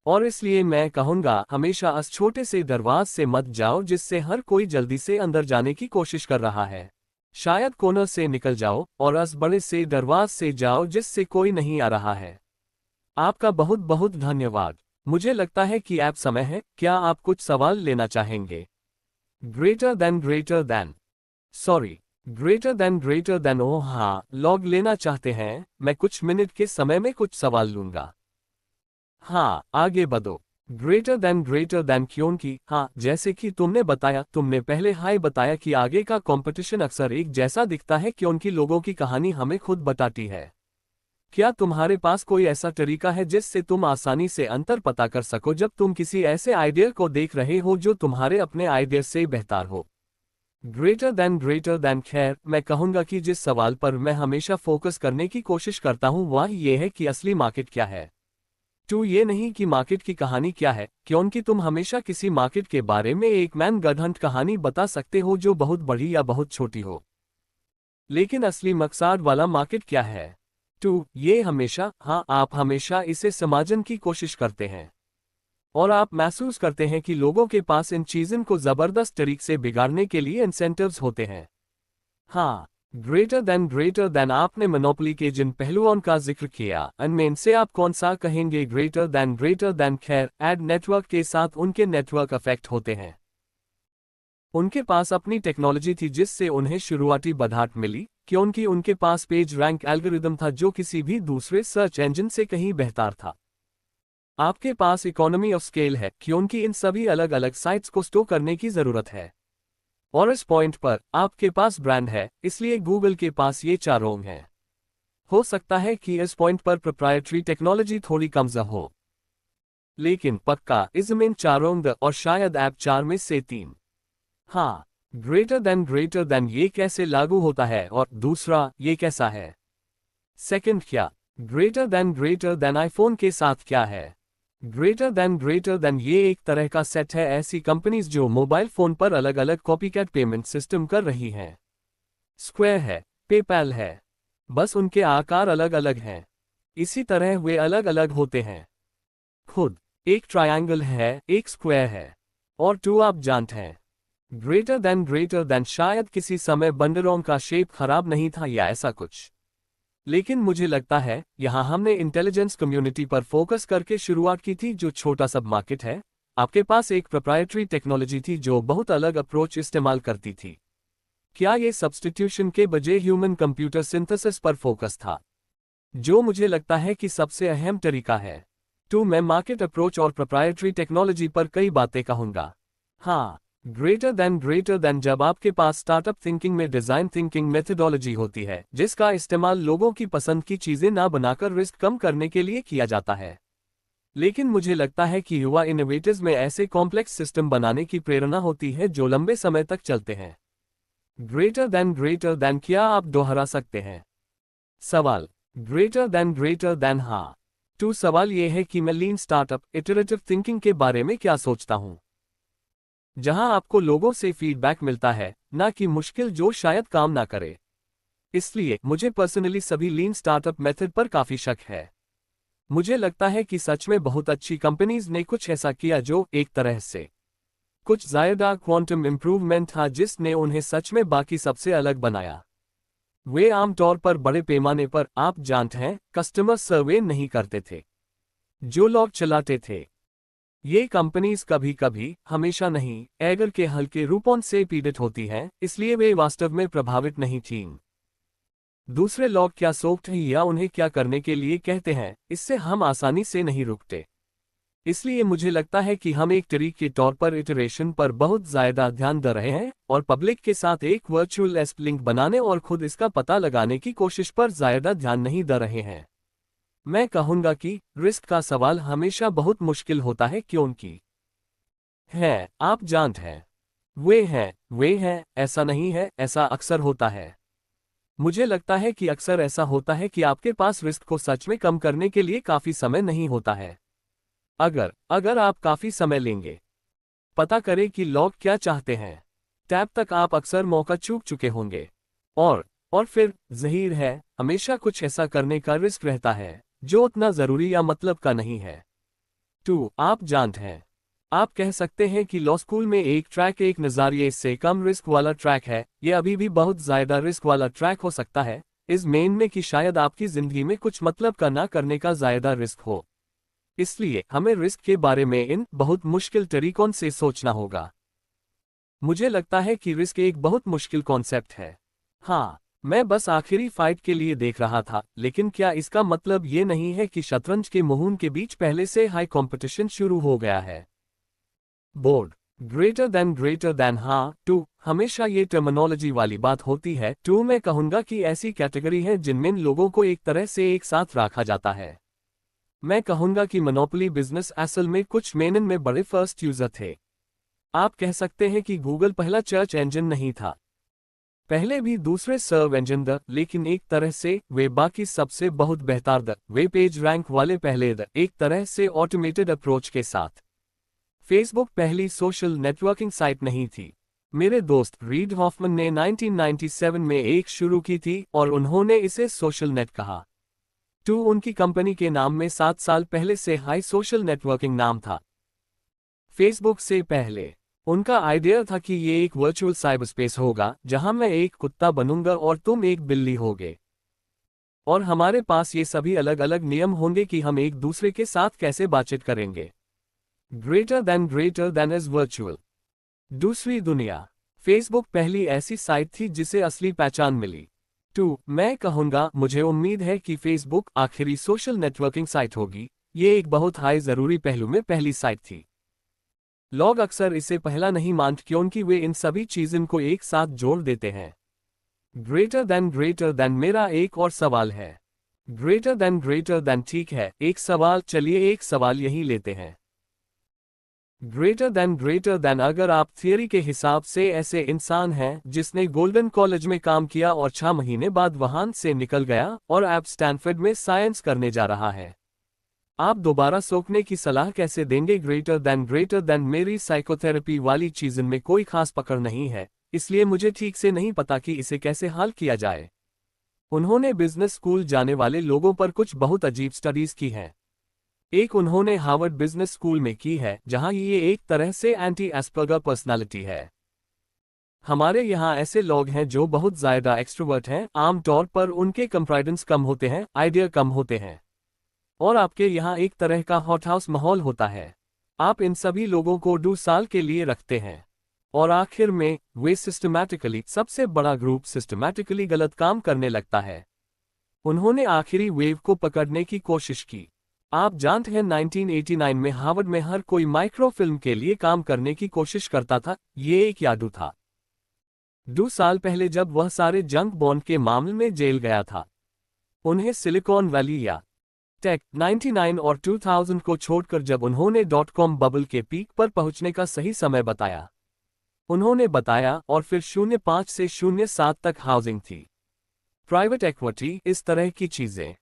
और इसलिए मैं कहूंगा, हमेशा उस छोटे से दरवाजे से मत जाओ जिससे हर कोई जल्दी से अंदर जाने की कोशिश कर रहा है। शायद कोनर से निकल जाओ और उस बड़े से दरवाजे से जाओ जिससे कोई नहीं आ रहा है। आपका बहुत बहुत धन्यवाद। मुझे लगता है कि अब समय है, क्या आप कुछ सवाल लेना चाहेंगे? Greater than sorry greater than oh हाँ, लॉग लेना चाहते हैं। मैं कुछ मिनट के समय में कुछ सवाल लूंगा। हाँ, आगे बढ़ो। ग्रेटर देन क्योंकि हाँ, जैसे कि तुमने बताया, तुमने पहले हाई बताया कि आगे का कंपटीशन अक्सर एक जैसा दिखता है क्योंकि लोगों की कहानी हमें खुद बताती है। क्या तुम्हारे पास कोई ऐसा तरीका है जिससे तुम आसानी से अंतर पता कर सको जब तुम किसी ऐसे आइडिया को देख रहे हो जो तुम्हारे अपने आइडिया से बेहतर हो? ग्रेटर देन खैर, मैं कहूंगा कि जिस सवाल पर मैं हमेशा फोकस करने की कोशिश करता हूं वह ये है कि असली मार्केट क्या है। ये नहीं कि मार्केट की कहानी क्या है, क्योंकि तुम हमेशा किसी मार्केट के बारे में एक मैन गधंट कहानी बता सकते हो जो बहुत बड़ी या बहुत छोटी हो। लेकिन असली मकसद वाला मार्केट क्या है? ये हमेशा, हाँ, आप हमेशा इसे समझने की कोशिश करते हैं और आप महसूस करते हैं कि लोगों के पास इन चीज़ों को जबरदस्त तरीके से बिगाड़ने के लिए इंसेंटिव्स होते हैं। हाँ, ग्रेटर देन आपने मोनोपोली के जिन पहलुओं का जिक्र किया, उनमें इनसे आप कौन सा कहेंगे? ग्रेटर देन खैर, एड नेटवर्क के साथ उनके नेटवर्क इफेक्ट होते हैं। उनके पास अपनी टेक्नोलॉजी थी जिससे उन्हें शुरुआती बढ़त मिली, क्योंकि उनके पास पेज रैंक एल्गोरिदम था जो किसी भी दूसरे सर्च इंजन से कहीं बेहतर था। आपके पास इकोनॉमी ऑफ स्केल है क्योंकि इन सभी अलग अलग साइट्स को स्टोर करने की जरूरत है। और इस पॉइंट पर आपके पास ब्रांड है, इसलिए गूगल के पास ये चारों हैं। हो सकता है कि इस पॉइंट पर प्रोप्राइटरी टेक्नोलॉजी थोड़ी कमजोर हो, लेकिन पक्का इज्म इन चारों और शायद ऐप 4 में से 3। हाँ, ग्रेटर देन ये कैसे लागू होता है और दूसरा ये कैसा है? सेकंड, क्या ग्रेटर देन आईफोन के साथ क्या है? ग्रेटर देन ये एक तरह का सेट है ऐसी कंपनीज जो मोबाइल फोन पर अलग अलग कॉपीकैट पेमेंट सिस्टम कर रही हैं। स्क्वायर है, पेपैल है, बस उनके आकार अलग अलग हैं। इसी तरह वे अलग अलग होते हैं। खुद एक ट्रायंगल है, एक स्क्वायर है, और आप जानते हैं। ग्रेटर देन शायद किसी समय बंदरों का शेप खराब नहीं था या ऐसा कुछ। लेकिन मुझे लगता है यहां हमने इंटेलिजेंस कम्युनिटी पर फोकस करके शुरुआत की थी जो छोटा सब मार्केट है। आपके पास एक प्रोप्राइटरी टेक्नोलॉजी थी जो बहुत अलग अप्रोच इस्तेमाल करती थी। क्या ये सब्स्टिट्यूशन के बजाय ह्यूमन कंप्यूटर सिंथेसिस पर फोकस था, जो मुझे लगता है कि सबसे अहम तरीका है? मैं मार्केट अप्रोच और प्रोप्राइटरी टेक्नोलॉजी पर कई बातें कहूंगा। हाँ, ग्रेटर देन जब आपके पास स्टार्टअप थिंकिंग में डिजाइन थिंकिंग मेथोडोलॉजी होती है जिसका इस्तेमाल लोगों की पसंद की चीजें ना बनाकर रिस्क कम करने के लिए किया जाता है। लेकिन मुझे लगता है कि युवा इनोवेटर्स में ऐसे कॉम्प्लेक्स सिस्टम बनाने की प्रेरणा होती है जो लंबे समय तक चलते हैं। ग्रेटर देन क्या आप दोहरा सकते हैं? सवाल, ग्रेटर देन हाँ। सवाल यह है कि मैं लीन स्टार्टअप इटरेटिव थिंकिंग के बारे में क्या सोचता हूं, जहां आपको लोगों से फीडबैक मिलता है, ना कि मुश्किल जो शायद काम ना करे। इसलिए मुझे पर्सनली सभी लीन स्टार्टअप मेथड पर काफी शक है। मुझे लगता है कि सच में बहुत अच्छी कंपनीज ने कुछ ऐसा किया जो एक तरह से कुछ ज्यादा क्वांटम इंप्रूवमेंट था जिसने उन्हें सच में बाकी सबसे अलग बनाया। वे आमतौर पर बड़े पैमाने पर, आप जानते हैं, कस्टमर सर्वे नहीं करते थे जो लोग चलाते थे। ये कंपनीज कभी कभी, हमेशा नहीं, एगर के हल्के रूपों से पीड़ित होती हैं, इसलिए वे वास्तव में प्रभावित नहीं थीं। दूसरे लोग क्या सोचते हैं या उन्हें क्या करने के लिए कहते हैं, इससे हम आसानी से नहीं रुकते। इसलिए मुझे लगता है कि हम एक तरीके के तौर पर इटरेशन पर बहुत ज्यादा ध्यान दे रहे हैं और पब्लिक के साथ एक वर्चुअल एस्प लिंक बनाने और खुद इसका पता लगाने की कोशिश पर ज्यादा ध्यान नहीं दे रहे हैं। मैं कहूंगा कि रिस्क का सवाल हमेशा बहुत मुश्किल होता है क्योंकि है, आप जानते हैं, वे हैं, ऐसा नहीं है, ऐसा अक्सर होता है। मुझे लगता है कि अक्सर ऐसा होता है कि आपके पास रिस्क को सच में कम करने के लिए काफी समय नहीं होता है। अगर आप काफी समय लेंगे, पता करें कि लोग क्या चाहते हैं, टैब तक आप अक्सर मौका चूक चुके होंगे। और फिर ज़हीर है, हमेशा कुछ ऐसा करने का रिस्क रहता है जो उतना ज़रूरी या मतलब का नहीं है। 2. आप जानते हैं। आप कह सकते हैं कि लॉ स्कूल में एक ट्रैक एक नज़रिए से कम रिस्क वाला ट्रैक है, यह अभी भी बहुत ज़्यादा रिस्क वाला ट्रैक हो सकता है, इस मेन में कि शायद आपकी ज़िंदगी में कुछ मतलब का ना करने का ज़्यादा रिस्क हो। इसलिए हमें रिस्क के बारे में इन बहुत मुश्किल तरीकों से सोचना होगा। मुझे लगता है कि रिस्क एक बहुत मुश्किल कॉन्सेप्ट है। हाँ, मैं बस आखिरी फाइट के लिए देख रहा था, लेकिन क्या इसका मतलब ये नहीं है कि शतरंज के मुहून के बीच पहले से हाई कंपटीशन शुरू हो गया है? बोर्ड ग्रेटर देन हाँ टू हमेशा ये टर्मिनोलॉजी वाली बात होती है। टू मैं कहूंगा कि ऐसी कैटेगरी है जिनमें लोगों को एक तरह से एक साथ रखा जाता है। मैं कहूंगा कि मोनोपोली बिजनेस असल में कुछ मेनन में बड़े फर्स्ट यूजर थे। आप कह सकते हैं कि गूगल पहला सर्च इंजन नहीं था, पहले भी दूसरे सर्व इंजन द, लेकिन एक तरह से वे बाकी सबसे बहुत बेहतर द वे पेज रैंक वाले पहले द एक तरह से ऑटोमेटेड अप्रोच के साथ। फेसबुक पहली सोशल नेटवर्किंग साइट नहीं थी। मेरे दोस्त रीड हॉफमन ने 1997 में एक शुरू की थी और उन्होंने इसे सोशल नेट कहा। टू उनकी कंपनी के नाम में 7 साल पहले से हाई सोशल नेटवर्किंग नाम था। फेसबुक से पहले उनका आइडिया था कि ये एक वर्चुअल साइबर स्पेस होगा जहां मैं एक कुत्ता बनूंगा और तुम एक बिल्ली होगे, और हमारे पास ये सभी अलग अलग नियम होंगे कि हम एक दूसरे के साथ कैसे बातचीत करेंगे। Greater than is virtual. दूसरी दुनिया। फेसबुक पहली ऐसी साइट थी जिसे असली पहचान मिली। 2. मैं कहूंगा मुझे उम्मीद है कि फेसबुक आखिरी सोशल नेटवर्किंग साइट होगी। ये एक बहुत हाई जरूरी पहलू में पहली साइट थी। लोग अक्सर इसे पहला नहीं मानते क्योंकि वे इन सभी चीज़ों को एक साथ जोड़ देते हैं। ग्रेटर देन मेरा एक और सवाल है। ग्रेटर देन ठीक है, एक सवाल, चलिए एक सवाल यही लेते हैं। ग्रेटर देन अगर आप थियरी के हिसाब से ऐसे इंसान हैं जिसने गोल्डन कॉलेज में काम किया और 6 महीने बाद वहां से निकल गया और अब स्टैनफोर्ड में साइंस करने जा रहा है, आप दोबारा सोचने की सलाह कैसे देंगे? ग्रेटर देन मेरी साइकोथेरेपी वाली चीज़ में कोई खास पकड़ नहीं है, इसलिए मुझे ठीक से नहीं पता कि इसे कैसे हल किया जाए। उन्होंने बिजनेस स्कूल जाने वाले लोगों पर कुछ बहुत अजीब स्टडीज की हैं। एक उन्होंने हार्वर्ड बिजनेस स्कूल में की है जहां ये एक तरह से एंटी एस्पर्गर पर्सनालिटी है। हमारे यहाँ ऐसे लोग हैं जो बहुत ज़्यादा एक्सट्रोवर्ट हैं, आमतौर पर उनके कॉन्फिडेंस कम होते हैं, आइडिया कम होते हैं, और आपके यहाँ एक तरह का हॉट हाउस माहौल होता है। आप इन सभी लोगों को 2 साल के लिए रखते हैं और आखिर में वे सिस्टमैटिकली, सबसे बड़ा ग्रुप सिस्टमैटिकली गलत काम करने लगता है। उन्होंने आखिरी वेव को पकड़ने की कोशिश की। आप जानते हैं 1989 में हार्वर्ड में हर कोई माइक्रो फिल्म के लिए काम करने की कोशिश करता था, ये एक यादू था। 2 साल पहले जब वह सारे जंक बॉन्ड के मामले में जेल गया था, उन्हें सिलिकॉन वैली या टेक 99 और 2000 को छोड़कर जब उन्होंने .com बबल के पीक पर पहुंचने का सही समय बताया, उन्होंने बताया, और फिर 05 से 07 तक हाउसिंग थी, प्राइवेट इक्विटी, इस तरह की चीजें।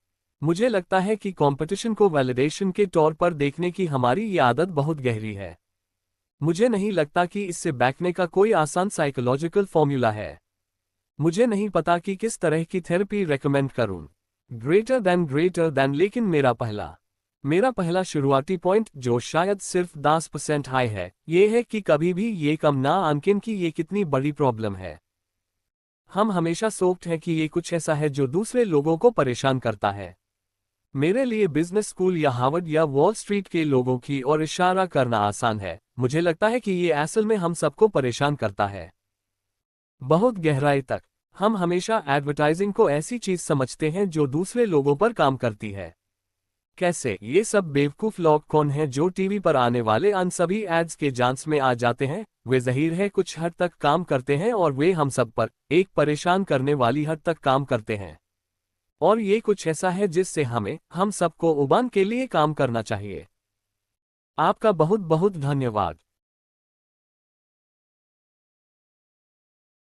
मुझे लगता है कि कंपटीशन को वैलिडेशन के तौर पर देखने की हमारी ये आदत बहुत गहरी है। मुझे नहीं लगता कि इससे बैकने का कोई आसान साइकोलॉजिकल फॉर्मूला है। मुझे नहीं पता कि किस तरह की थेरेपी रेकमेंड करूं। ग्रेटर देन लेकिन मेरा पहला शुरुआती पॉइंट, जो शायद सिर्फ 10% हाई है, ये है कि कभी भी ये कम ना आंकें कि ये कितनी बड़ी प्रॉब्लम है। हम हमेशा सोचते हैं कि ये कुछ ऐसा है जो दूसरे लोगों को परेशान करता है। मेरे लिए बिजनेस स्कूल या हार्वर्ड या वॉल स्ट्रीट के लोगों की ओर इशारा करना आसान है। मुझे लगता है कि ये असल में हम सबको परेशान करता है। बहुत गहराई तक हम हमेशा एडवर्टाइजिंग को ऐसी चीज समझते हैं जो दूसरे लोगों पर काम करती है। कैसे ये सब बेवकूफ लोग कौन हैं जो टीवी पर आने वाले अन सभी एड्स के जांच में आ जाते हैं? वे ज़ाहिर है कुछ हद तक काम करते हैं और वे हम सब पर एक परेशान करने वाली हद तक काम करते हैं, और ये कुछ ऐसा है जिससे हम सबको उबान के लिए काम करना चाहिए। आपका बहुत बहुत धन्यवाद।